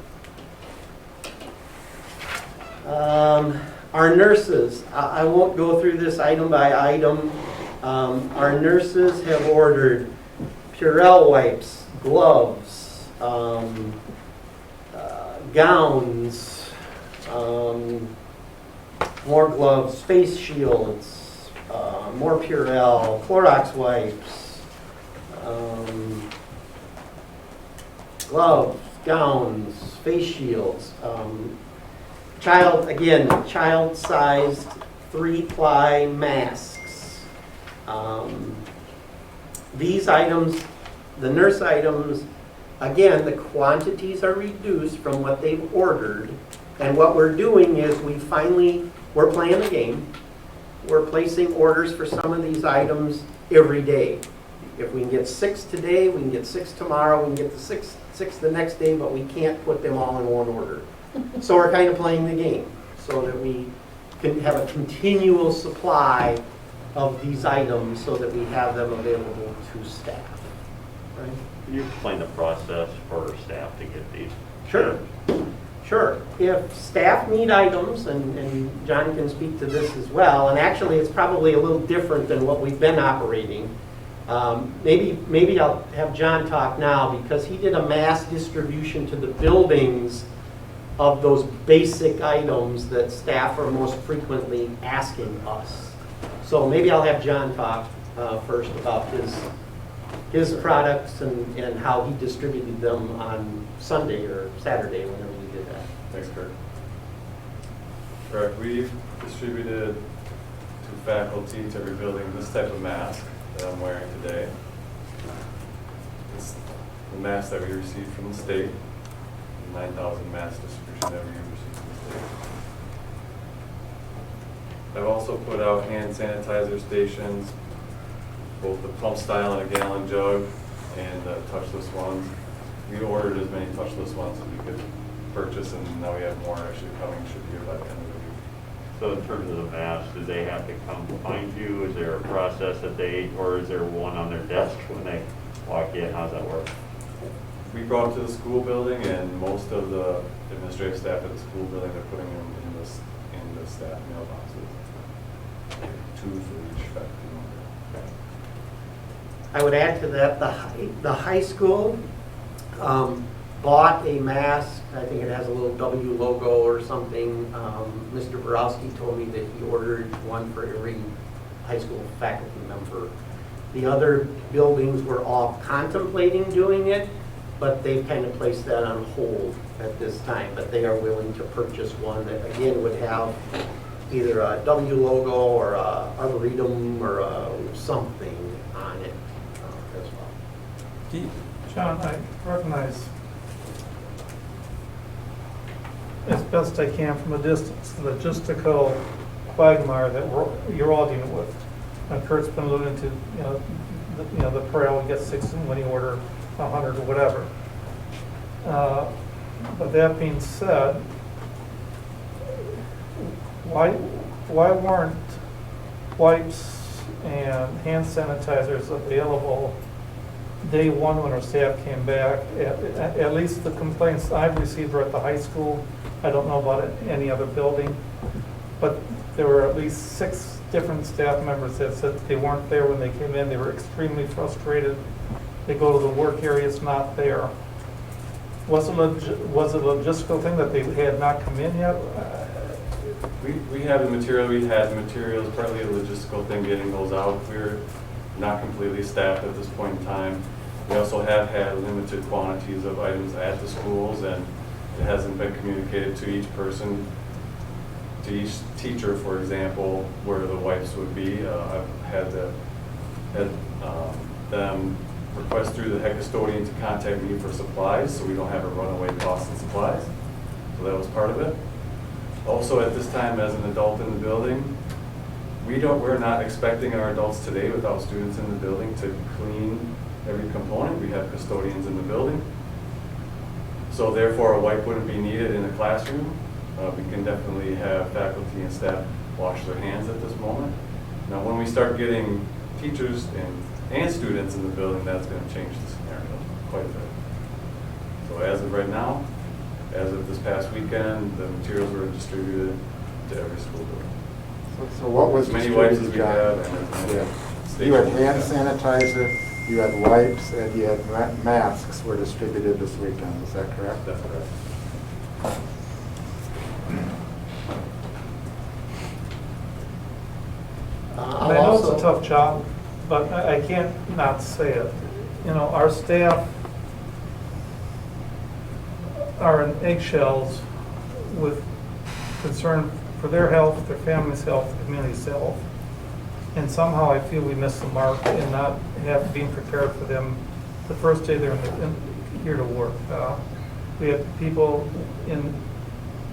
Our nurses, I won't go through this item by item. Our nurses have ordered Purell wipes, gloves, gowns, more gloves, face shields, more Purell, Clorox wipes, gloves, gowns, face shields. Child-sized 3-ply masks. These items, the nurse items, again, the quantities are reduced from what they've ordered. And what we're doing is we're playing the game. We're placing orders for some of these items every day. If we can get 6 today, we can get 6 tomorrow, we can get the 6 the next day, but we can't put them all in one order. So we're kind of playing the game so that we can have a continual supply of these items so that we have them available to staff. Right? Can you explain the process for staff to get these? Sure. If staff need items, and John can speak to this as well, and actually it's probably a little different than what we've been operating. Maybe I'll have John talk now because he did a mass distribution to the buildings of those basic items that staff are most frequently asking us. So maybe I'll have John talk first about his products and how he distributed them on Sunday or Saturday, whenever he did that. Thanks, Kurt. Correct. We've distributed to faculty, to every building, this type of mask that I'm wearing today. It's the mask that we received from the state, 9,000 mask distribution that we received from the state. I've also put out hand sanitizer stations, both the pump style and a gallon jug, and touchless ones. We ordered as many touchless ones as we could purchase, and now we have more actually coming, should be here by the end of the week. So in terms of the masks, do they have to come find you? Is there a process that they, or is there one on their desk when they walk in? How's that work? We go up to the school building, and most of the administrative staff at the school building are putting them in the staff mailboxes. 2 for each faculty member. I would add to that, the high school bought a mask. I think it has a little W logo or something. Mr. Borowski told me that he ordered one for every high school faculty member. The other buildings were all contemplating doing it, but they've kind of placed that on hold at this time. But they are willing to purchase one that, again, would have either a W logo or a Arboretum or something on it as well. John, I recognize as best I can from a distance the logistical quagmire that you're all dealing with. And Kurt's been alluding to, the Perel gets 6 when you order 100 or whatever. But that being said, why weren't wipes and hand sanitizers available day one when our staff came back? At least the complaints I've received were at the high school. I don't know about any other building, but there were at least 6 different staff members that said they weren't there when they came in. They were extremely frustrated. They go to the work area, it's not there. Was it a logistical thing that they had not come in yet? We have the material, we had the materials, partly a logistical thing getting those out. We're not completely staffed at this point in time. We also have had limited quantities of items at the schools, and it hasn't been communicated to each person, to each teacher, for example, where the wipes would be. I've had them request through the head custodian to contact me for supplies, so we don't have a runaway cost in supplies. So that was part of it. Also, at this time, as an adult in the building, we're not expecting our adults today, without students in the building, to clean every component. We have custodians in the building. So therefore, a wipe wouldn't be needed in a classroom. We can definitely have faculty and staff wash their hands at this moment. Now, when we start getting teachers and students in the building, that's going to change the scenario quite a bit. So as of right now, as of this past weekend, the materials were distributed to every school building. So what was As many wipes as we distributed, have, John? and as many Yeah. You had hand sanitizer, you had wipes, and you had masks were distributed this weekend. Is that correct? That's correct. I know it's a tough job, but I can't not say it. Our staff are in eggshells with concern for their health, their family's health, the community's health. And somehow I feel we missed the mark in not being prepared for them the first day they're here to work. We have people in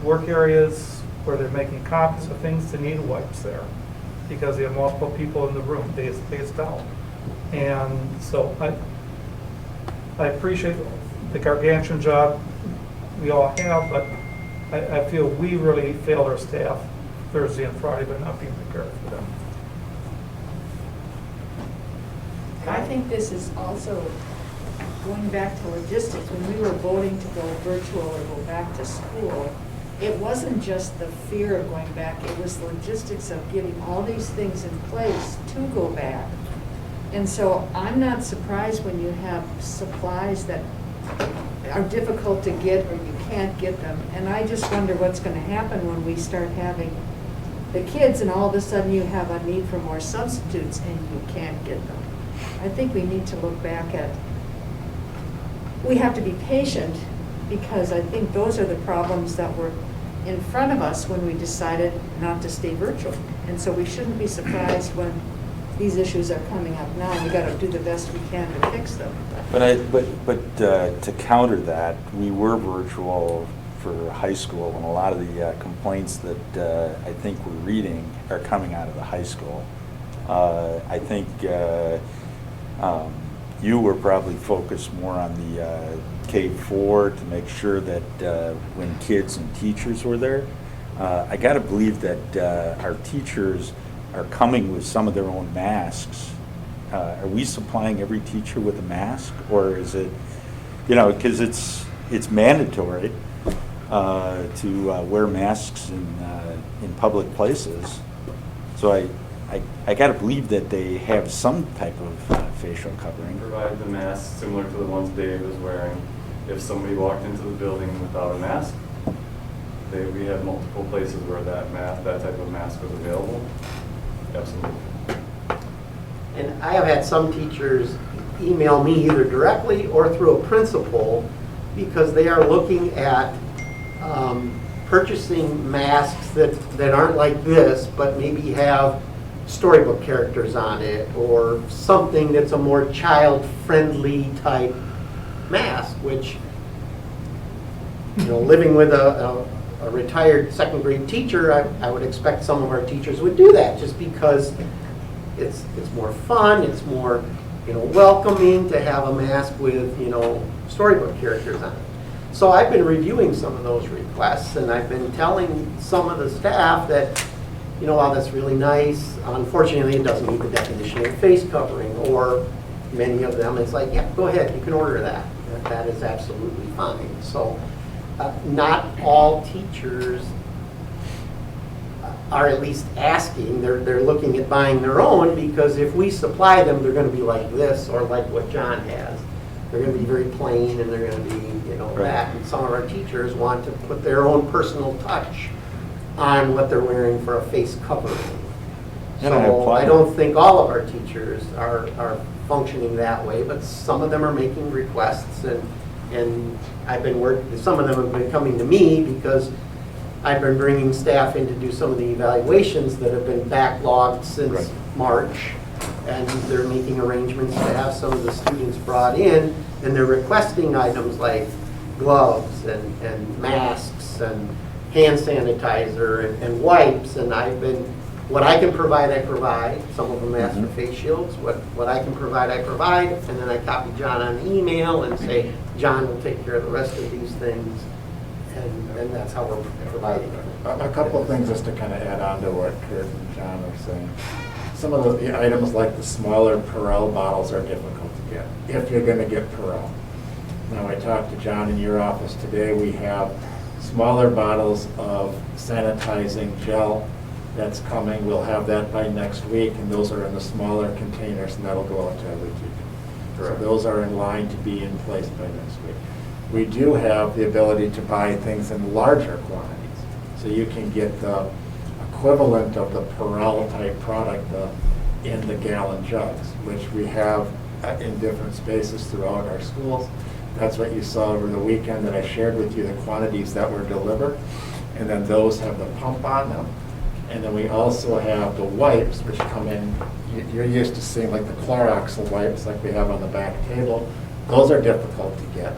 work areas where they're making copies of things that need wipes there because they have multiple people in the room, spaced out. And so I appreciate the gargantuan job we all have, but I feel we really failed our staff Thursday and Friday by not being prepared for them. I think this is also going back to logistics. When we were voting to go virtual or go back to school, it wasn't just the fear of going back, it was the logistics of getting all these things in place to go back. And so I'm not surprised when you have supplies that are difficult to get or you can't get them. And I just wonder what's going to happen when we start having the kids, and all of a sudden you have a need for more substitutes and you can't get them. I think we need to look back at, we have to be patient, because I think those are the problems that were in front of us when we decided not to stay virtual. And so we shouldn't be surprised when these issues are coming up now. We got to do the best we can to fix them. But to counter that, we were virtual for high school, and a lot of the complaints that I think we're reading are coming out of the high school. I think you were probably focused more on the K-4 to make sure that when kids and teachers were there. I got to believe that our teachers are coming with some of their own masks. Are we supplying every teacher with a mask, or is it, because it's mandatory to wear masks in public places. So I got to believe that they have some type of facial covering. Provide the masks similar to the ones Dave is wearing. If somebody walked into the building without a mask, we have multiple places where that type of mask was available. Absolutely. And I have had some teachers email me either directly or through a principal because they are looking at purchasing masks that aren't like this, but maybe have storybook characters on it or something that's a more child-friendly type mask, which, living with a retired second grade teacher, I would expect some of our teachers would do that just because it's more fun, it's more welcoming to have a mask with storybook characters on it. So I've been reviewing some of those requests, and I've been telling some of the staff that while that's really nice, unfortunately it doesn't meet the definition of face covering, or many of them it's like, yeah, go ahead, you can order that. That is absolutely fine. So not all teachers are at least asking. They're looking at buying their own, because if we supply them, they're going to be like this or like what John has. They're going to be very plain, and they're going to be that. And some of our teachers want to put their own personal touch on what they're wearing for a face covering. So I don't think all of our teachers are functioning that way, but some of them are making requests, and I've been working. Some of them have been coming to me because I've been bringing staff in to do some of the evaluations that have been backlogged since March, and they're making arrangements to have some of the students brought in, and they're requesting items like gloves and masks and hand sanitizer and wipes, and what I can provide, I provide. Some of them ask for face shields. What I can provide, I provide, and then I copy John on the email and say, John will take care of the rest of these things, and that's how we're providing it. A couple of things just to kind of add on to what Kurt and John are saying. Some of the items like the smaller Perel bottles are difficult to get, if you're going to get Perel. Now, I talked to John in your office today. We have smaller bottles of sanitizing gel that's coming. We'll have that by next week, and those are in the smaller containers, and that'll go out to every teacher. So those are in line to be in place by next week. We do have the ability to buy things in larger quantities. So you can get the equivalent of the Perel type product in the gallon jugs, which we have in different spaces throughout our schools. That's what you saw over the weekend that I shared with you, the quantities that were delivered. And then those have the pump on them. And then we also have the wipes, which come in. You're used to seeing like the Clorox wipes like we have on the back table. Those are difficult to get.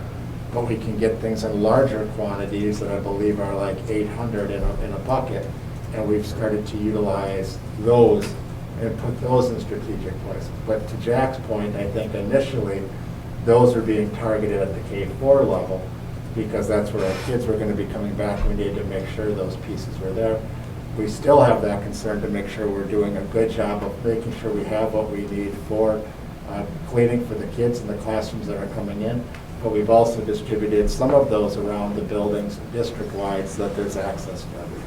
But we can get things in larger quantities that I believe are like 800 in a bucket. And we've started to utilize those and put those in strategic places. But to Jack's point, I think initially those are being targeted at the K-4 level, because that's where our kids were going to be coming back. We needed to make sure those pieces were there. We still have that concern to make sure we're doing a good job of making sure we have what we need for cleaning for the kids in the classrooms that are coming in. But we've also distributed some of those around the buildings district-wide so that there's access to everyone.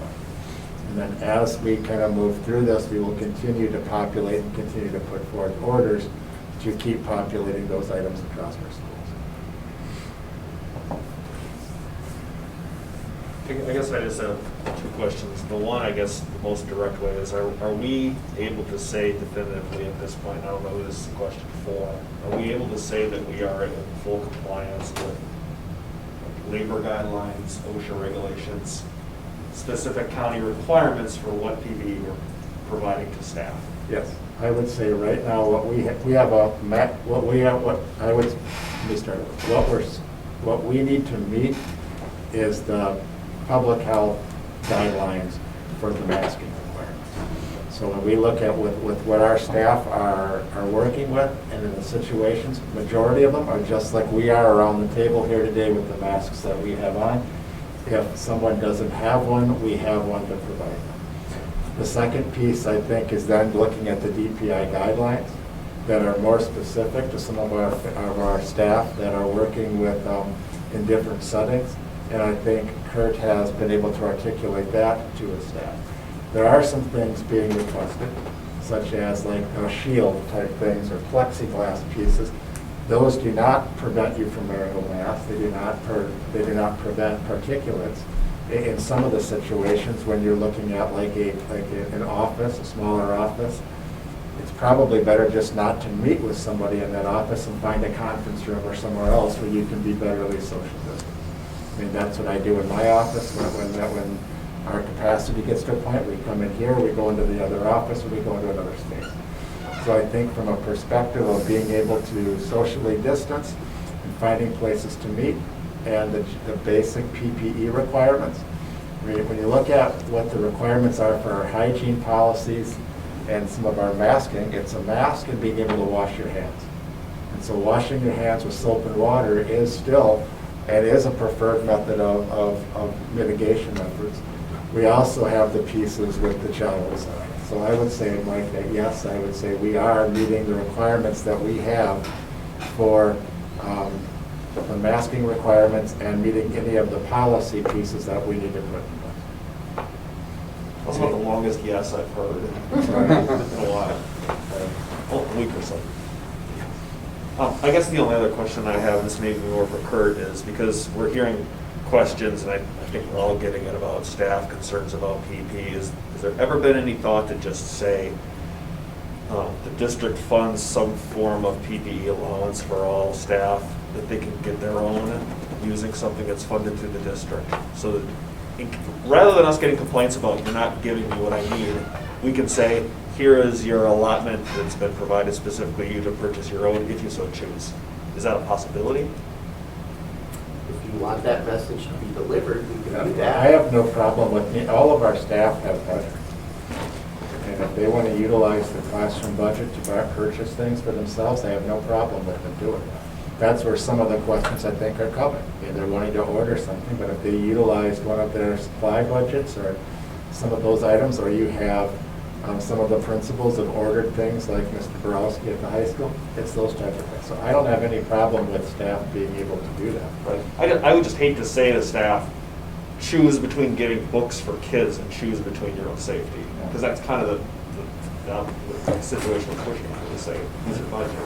And then as we kind of move through this, we will continue to populate and continue to put forth orders to keep populating those items across our schools. I guess I just have two questions. The one, I guess, the most direct way is, are we able to say definitively at this point, I don't know who this is a question for, are we able to say that we are in full compliance with labor guidelines, OSHA regulations, specific county requirements for what PPE we're providing to staff? Yes. I would say right now, what we have a, what we have, what I would, let me start with, what we need to meet is the public health guidelines for the masking requirements. So when we look at with what our staff are working with, and in the situations, majority of them are just like we are around the table here today with the masks that we have on. If someone doesn't have one, we have one to provide them. The second piece, I think, is then looking at the DPI guidelines that are more specific to some of our staff that are working with in different settings. And I think Kurt has been able to articulate that to his staff. There are some things being requested, such as like shield type things or plexiglass pieces. Those do not prevent you from wearing a mask. They do not prevent particulates. In some of the situations when you're looking at like an office, a smaller office, it's probably better just not to meet with somebody in that office and find a conference room or somewhere else where you can be betterly social distance. I mean, that's what I do in my office when our capacity gets to a point, we come in here, we go into the other office, or we go into another space. So I think from a perspective of being able to socially distance and finding places to meet, and the basic PPE requirements. When you look at what the requirements are for our hygiene policies and some of our masking, it's a mask and being able to wash your hands. And so washing your hands with soap and water is still, and is a preferred method of mitigation efforts. We also have the pieces with the gel side. So I would say, Mike, that yes, I would say we are meeting the requirements that we have for the masking requirements and meeting any of the policy pieces that we need to put in place. That's about the longest yes I've heard in a while. A week or so. I guess the only other question I have, and this may be more for Kurt, is because we're hearing questions, and I think we're all getting it about staff concerns about PPE. Has there ever been any thought to just say the district funds some form of PPE allowance for all staff, that they can get their own using something that's funded through the district? So that rather than us getting complaints about you're not giving me what I need, we can say, here is your allotment that's been provided specifically to you to purchase your own if you so choose. Is that a possibility? If you want that message to be delivered, we can do I that. have no problem with it. All of our staff have budgets. And if they want to utilize the classroom budget to purchase things for themselves, I have no problem with them doing that. That's where some of the questions I think are coming. They're wanting to order something, but if they utilize one of their supply budgets or some of those items, or you have some of the principals have ordered things like Mr. Borowski at the high school, it's those types of things. So I don't have any problem with staff being able to do that. But I would just hate to say to staff, choose between getting books for kids and choose between your own safety. Because that's kind of the situation we're pushing for, to say, use your budget.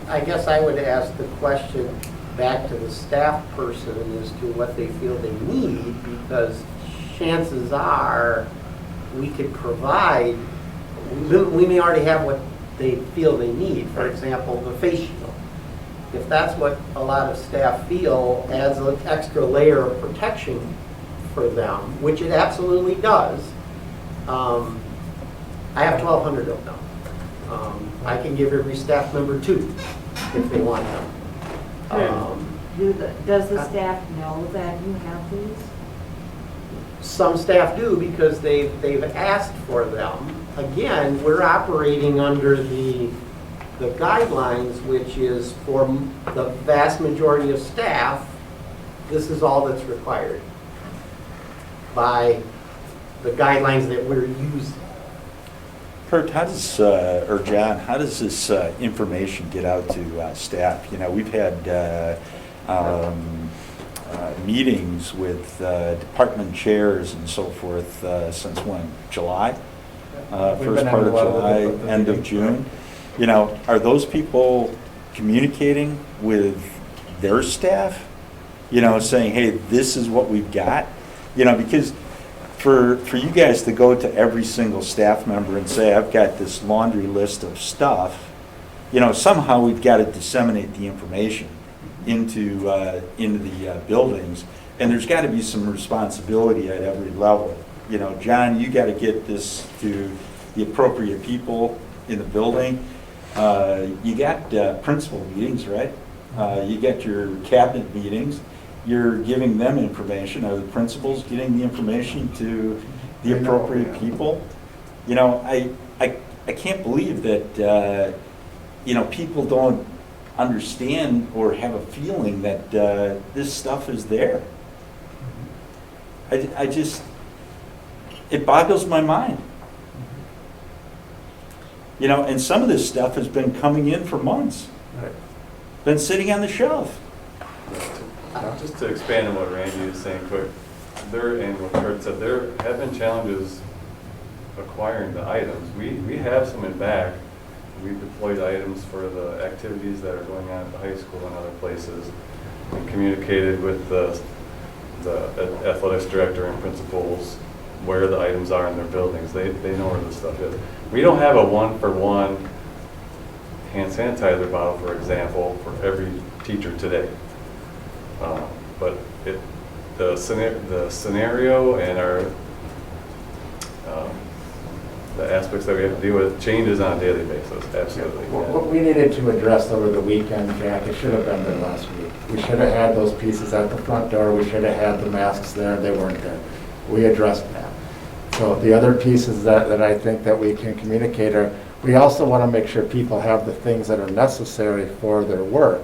I guess I would ask the question back to the staff person as to what they feel they need, because chances are we could provide, we may already have what they feel they need. For example, the face shield. If that's what a lot of staff feel adds an extra layer of protection for them, which it absolutely does, I have 1,200 of them. I can give every staff member 2 if they want them. Does the staff know that you have these? Some staff do because they've asked for them. Again, we're operating under the guidelines, which is for the vast majority of staff, this is all that's required by the guidelines that we're using. Kurt, how does, or John, how does this information get out to staff? You know, we've had meetings with department chairs and so forth since when? July? First part of July, end of June? You know, are those people communicating with their staff saying, hey, this is what we've got, because for you guys to go to every single staff member and say, I've got this laundry list of stuff, somehow we've got to disseminate the information into the buildings, and there's got to be some responsibility at every level. John, you got to get this to the appropriate people in the building. You got principal meetings, right? You get your cabinet meetings. You're giving them information. Are the principals getting the information to the appropriate people? I can't believe that people don't understand or have a feeling that this stuff is there. It boggles my mind. And some of this stuff has been coming in for months. Right. Been sitting on the shelf. Just to expand on what Randy is saying quick, and what Kurt said, there have been challenges acquiring the items. We have some in back. We've deployed items for the activities that are going on at the high school and other places, and communicated with the athletics director and principals where the items are in their buildings. They know where the stuff is. We don't have a one-for-one hand sanitizer bottle, for example, for every teacher today. But the scenario and the aspects that we have to deal with changes on a daily basis, absolutely. What we needed to address over the weekend, Jack, it should have been there last week. We should have had those pieces at the front door. We should have had the masks there. They weren't there. We addressed that. So the other pieces that I think that we can communicate are, we also want to make sure people have the things that are necessary for their work.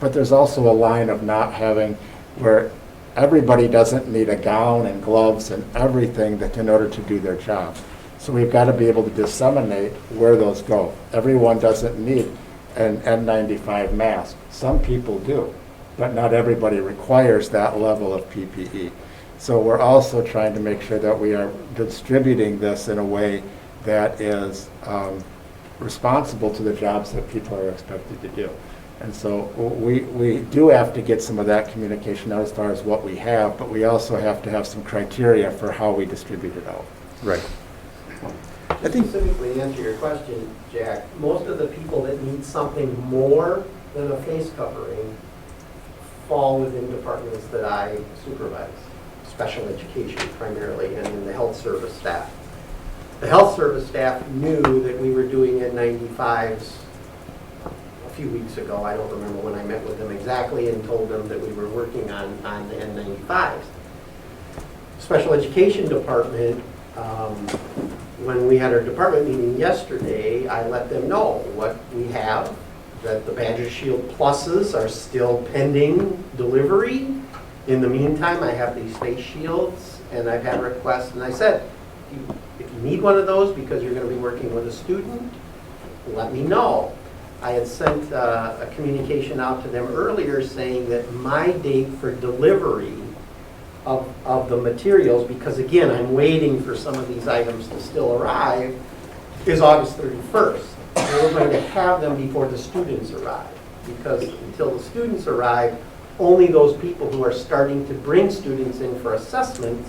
But there's also a line of not having where everybody doesn't need a gown and gloves and everything in order to do their job. So we've got to be able to disseminate where those go. Everyone doesn't need an N95 mask. Some people do, but not everybody requires that level of PPE. So we're also trying to make sure that we are distributing this in a way that is responsible to the jobs that people are expected to do. And so we do have to get some of that communication out as far as what we have, but we also have to have some criteria for how we distribute it out. Right. I think specifically to answer your question, Jack, most of the people that need something more than a face covering fall within departments that I supervise, special education primarily, and then the health service staff. The health service staff knew that we were doing N95s a few weeks ago. I don't remember when I met with them exactly and told them that we were working on the N95s. Special education department, when we had our department meeting yesterday, I let them know what we have, that the Badger Shield Pluses are still pending delivery. In the meantime, I have these face shields, and I've had requests, and I said, if you need one of those because you're going to be working with a student, let me know. I had sent a communication out to them earlier saying that my date for delivery of the materials, because again, I'm waiting for some of these items to still arrive, is August 31st. And we're going to have them before the students arrive, because until the students arrive, only those people who are starting to bring students in for assessments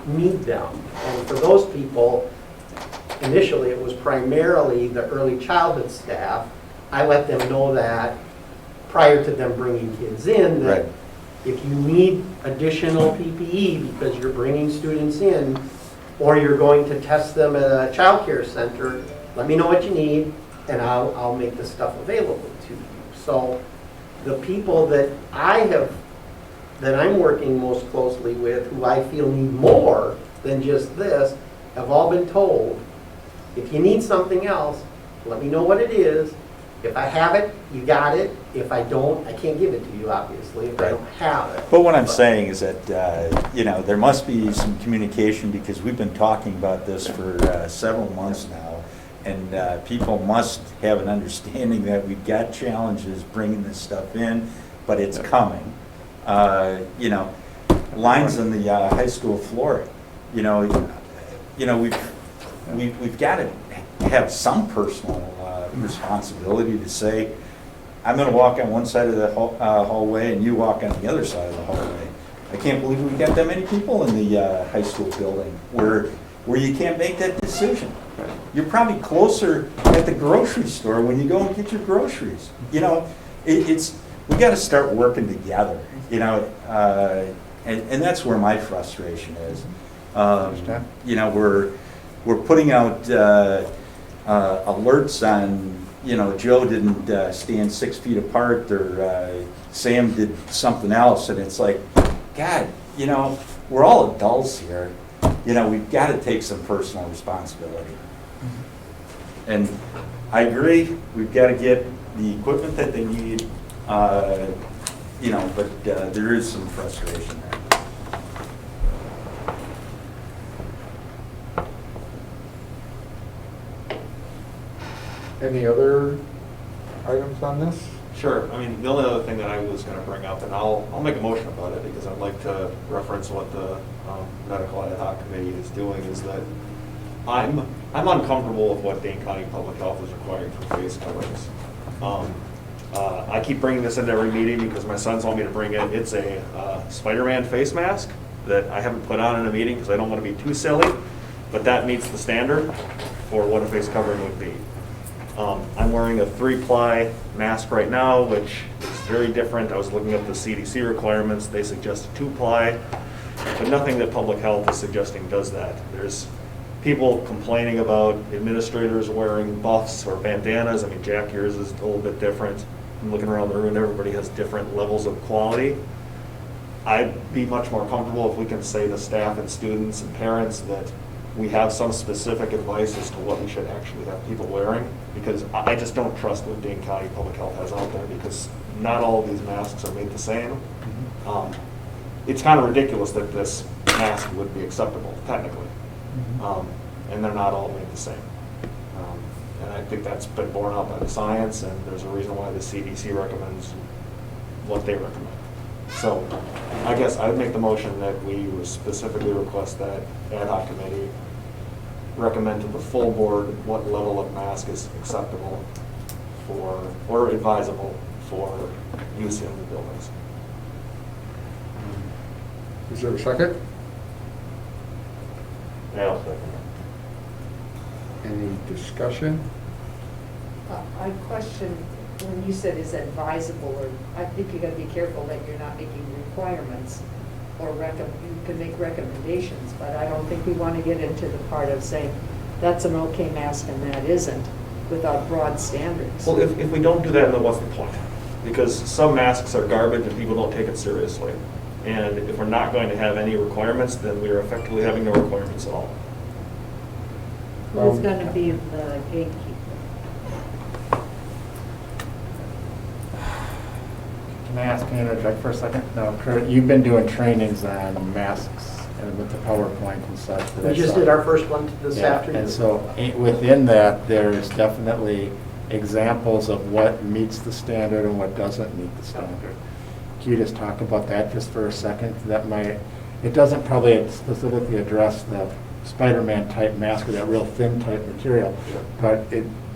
need them. And for those people, initially it was primarily the early childhood staff. I let them know that prior to them bringing kids in, that Right. if you need additional PPE because you're bringing students in, or you're going to test them at a child care center, let me know what you need, and I'll make the stuff available to you. So the people that I'm working most closely with, who I feel need more than just this, have all been told, if you need something else, let me know what it is. If I have it, you got it. If I don't, I can't give it to you, obviously, if I don't have it. But what I'm saying is that, there must be some communication, because we've been talking about this for several months now, and people must have an understanding that we've got challenges bringing this stuff in, but it's coming. Lines on the high school floor, we've got to have some personal responsibility to say, I'm gonna walk on one side of the hallway and you walk on the other side of the hallway. I can't believe we've got that many people in the high school building where you can't make that decision. You're probably closer at the grocery store when you go and get your groceries. You know, we gotta start working together, you know, and that's where my frustration is. You know, we're putting out alerts on, you know, Joe didn't stand 6 feet apart, or Sam did something else, and it's like, God, you know, we're all adults here. You know, we've got to take some personal responsibility. And I agree, we've got to get the equipment that they need, you know, but there is some frustration there. Any other items on this? Sure. I mean, the only other thing that I was going to bring up, and I'll make a motion about it because I'd like to reference what the medical ad hoc committee is doing, is that I'm uncomfortable with what Dane County Public Health is requiring for face coverings. I keep bringing this into every meeting because my sons want me to bring it. It's a Spider-Man face mask that I haven't put on in a meeting because I don't want to be too silly, but that meets the standard for what a face covering would be. I'm wearing a 3-ply mask right now, which is very different. I was looking at the CDC requirements. They suggest a 2-ply, but nothing that public health is suggesting does that. There's people complaining about administrators wearing buffs or bandanas. I mean, Jack, yours is a little bit different. I'm looking around the room, everybody has different levels of quality. I'd be much more comfortable if we can say to staff and students and parents that we have some specific advice as to what we should actually have people wearing, because I just don't trust what Dane County Public Health has out there, because not all of these masks are made the same. It's kind of ridiculous that this mask would be acceptable, technically, and they're not all made the same. And I think that's been borne out by the science, and there's a reason why the CDC recommends what they recommend. So I guess I would make the motion that we specifically request that ad hoc committee recommend to the full board what level of mask is acceptable for, or advisable for use in the buildings. Is there a second? Yeah, I'll second it. Any discussion? I question, when you said is advisable, or I think you gotta be careful that you're not making requirements, or you can make recommendations, but I don't think we wanna get into the part of saying, that's an okay mask and that isn't, without broad standards. Well, if we don't do that, then what's the point? Because some masks are garbage and people don't take it seriously. And if we're not going to have any requirements, then we are effectively having no requirements at all. Who's gonna be the gatekeeper? Can I ask, can I interject for a second? No, Kurt, you've been doing trainings on masks and with the PowerPoint and such. We just did our first one this Yeah, afternoon. and so within that, there's definitely examples of what meets the standard and what doesn't meet the standard. Can you just talk about that just for a second? That might, it doesn't probably specifically address the Spider-Man type mask or that real thin type material, but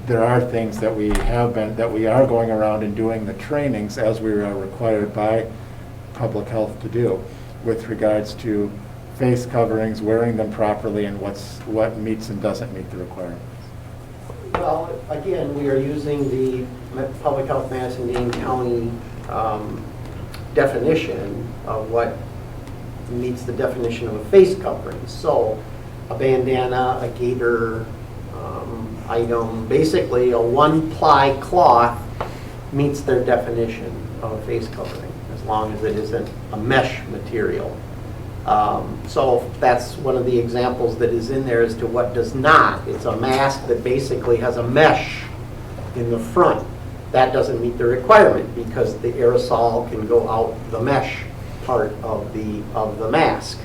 there are things that we are going around and doing the trainings as we are required by public health to do with regards to face coverings, wearing them properly, and what meets and doesn't meet the requirements. Well, again, we are using the Public Health Madison-Dane County definition of what meets the definition of a face covering. So a bandana, a gaiter item, basically a 1-ply cloth meets their definition of a face covering, as long as it isn't a mesh material. So that's one of the examples that is in there as to what does not. It's a mask that basically has a mesh in the front. That doesn't meet the requirement because the aerosol can go out the mesh part of the mask.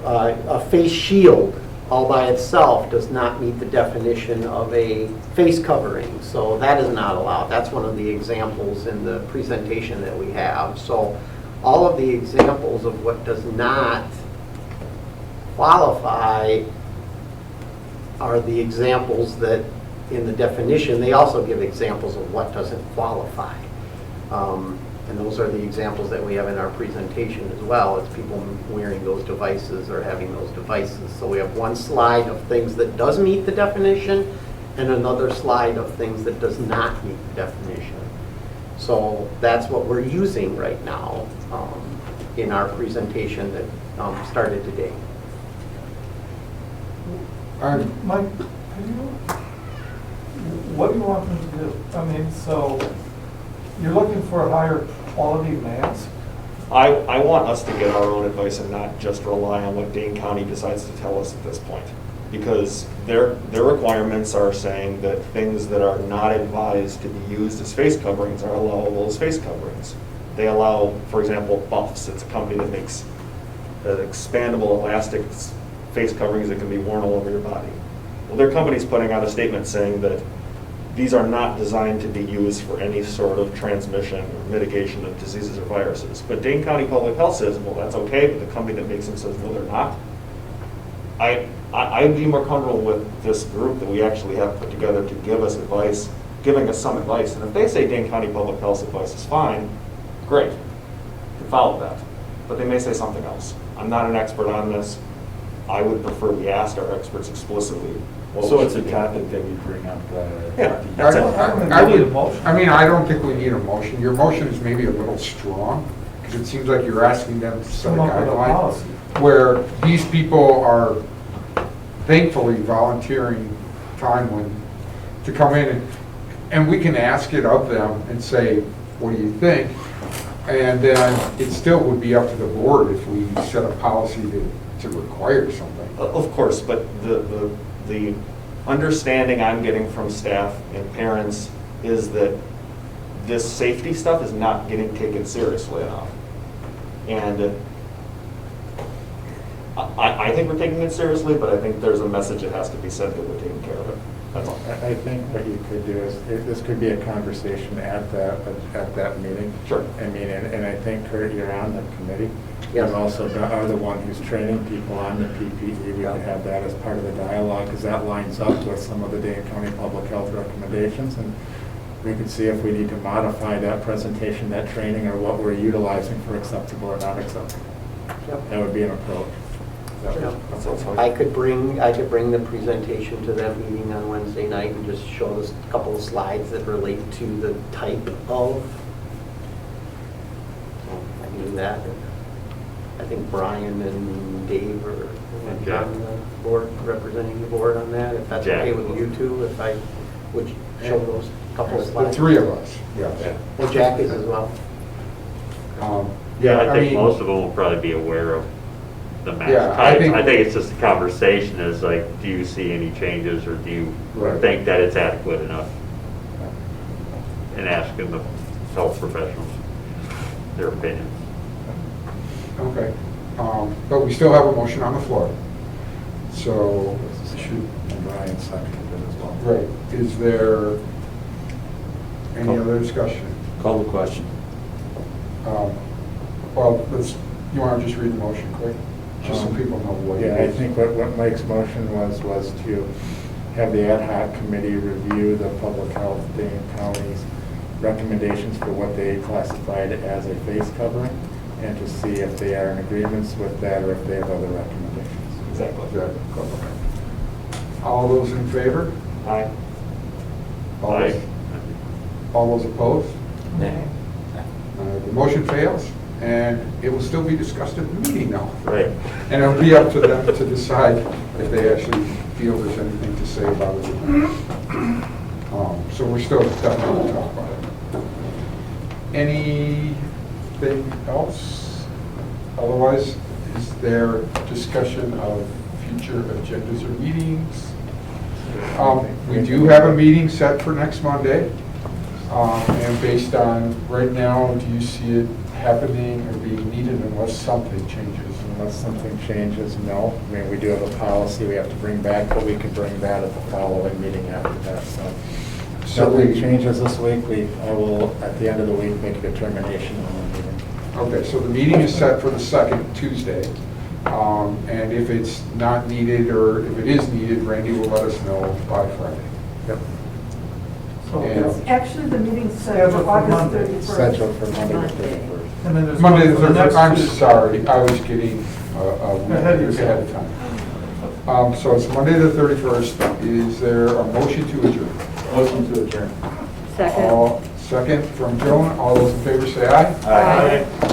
A face shield all by itself does not meet the definition of a face covering, so that is not allowed. That's one of the examples in the presentation that we have. So all of the examples of what does not qualify are the examples that in the definition, they also give examples of what doesn't qualify. And those are the examples that we have in our presentation as well. It's people wearing those devices or having those devices. So we have one slide of things that does meet the definition and another slide of things that does not meet the definition. So that's what we're using right now in our presentation that started today. Mike, what do you want them to do? I mean, so you're looking for a higher quality mask? I want us to get our own advice and not just rely on what Dane County decides to tell us at this point. Because their requirements are saying that things that are not advised to be used as face coverings are allowable as face coverings. They allow, for example, Buffs. It's a company that makes expandable elastic face coverings that can be worn all over your body. Well, their company's putting out a statement saying that these are not designed to be used for any sort of transmission or mitigation of diseases or viruses. But Dane County Public Health says, well, that's okay, but the company that makes them says, no, they're not. I'd be more comfortable with this group that we actually have put together to give us advice, giving us some advice. And if they say Dane County Public Health's advice is fine, great, you can follow that. But they may say something else. I'm not an expert on this. I would prefer we ask our experts explicitly. So it's a topic that we bring up. Yeah. I need a motion. I mean, I don't think we need a motion. Your motion is maybe a little strong, because it seems like you're asking them to set a Come up with a guideline policy. where these people are thankfully volunteering time to come in, and we can ask it of them and say, what do you think? And then it still would be up to the board if we set a policy to require something. Of course, but the understanding I'm getting from staff and parents is that this safety stuff is not getting taken seriously enough. And I think we're taking it seriously, but I think there's a message that has to be said that we're taking care of it. That's all. I think what you could do is, this could be a conversation at that meeting. Sure. I mean, and I think, Kurt, you're on the committee. Yes. You also are the one who's training people on the PPE. We could have that as part of the dialogue, because that lines up with some of the Dane County Public Health recommendations. And we could see if we need to modify that presentation, that training, or what we're utilizing for acceptable or not acceptable. Yep. That would be an approach. Yeah. That sounds fine. I could bring the presentation to that meeting on Wednesday night and just show us a couple of slides that relate to the type of. So I can do that. I think Brian and Dave are on the board, representing the board on that. If that's okay with you two, if I would show those couple of The slides. three of us, yes. Well, Jack is as well. Yeah, I think mean, most of them will probably be aware of the mask Yeah, types. I think it's just a conversation is like, do you see any changes, or do you Right. think that it's adequate enough? And asking the health professionals their opinion. Okay, but we still have a motion on the floor. So, should, And Brian seconded it as well. right, is there any other discussion? Call the question. Well, you want to just read the motion quick? Just so people know what it is. Yeah, I think what Mike's motion was to have the ad hoc committee review the public health Dane County's recommendations for what they classified as a face covering, and to see if they are in agreements with that or if they have other recommendations. Exactly. All those in favor? Aye. All those opposed? Nay. The motion fails, and it will still be discussed at the meeting now. Right. And it'll be up to them to decide if they actually feel there's anything to say about it. So we're still definitely talking about it. Anything else? Otherwise, is there discussion of future agendas or meetings? We do have a meeting set for next Monday. And based on right now, do you see it happening or being needed unless something changes? Unless something changes, no. I mean, we do have a policy we have to bring back, but we can bring that at the following meeting after that, so. So Nothing we- changes this week. I will, at the end of the week, make a determination on the meeting. Okay, so the meeting is set for the second Tuesday. And if it's not needed, or if it is needed, Randy will let us know by Friday. Yep. And Actually, the meeting's set for August 31st. Scheduled for Monday the 31st. And then there's Monday the one for 31st, I'm next week. sorry, I was getting a week Ahead of ahead of time. So it's Monday the 31st. Is there a motion to adjourn? Motion to adjourn. Second. Second from Joan. All those in favor say aye. Aye.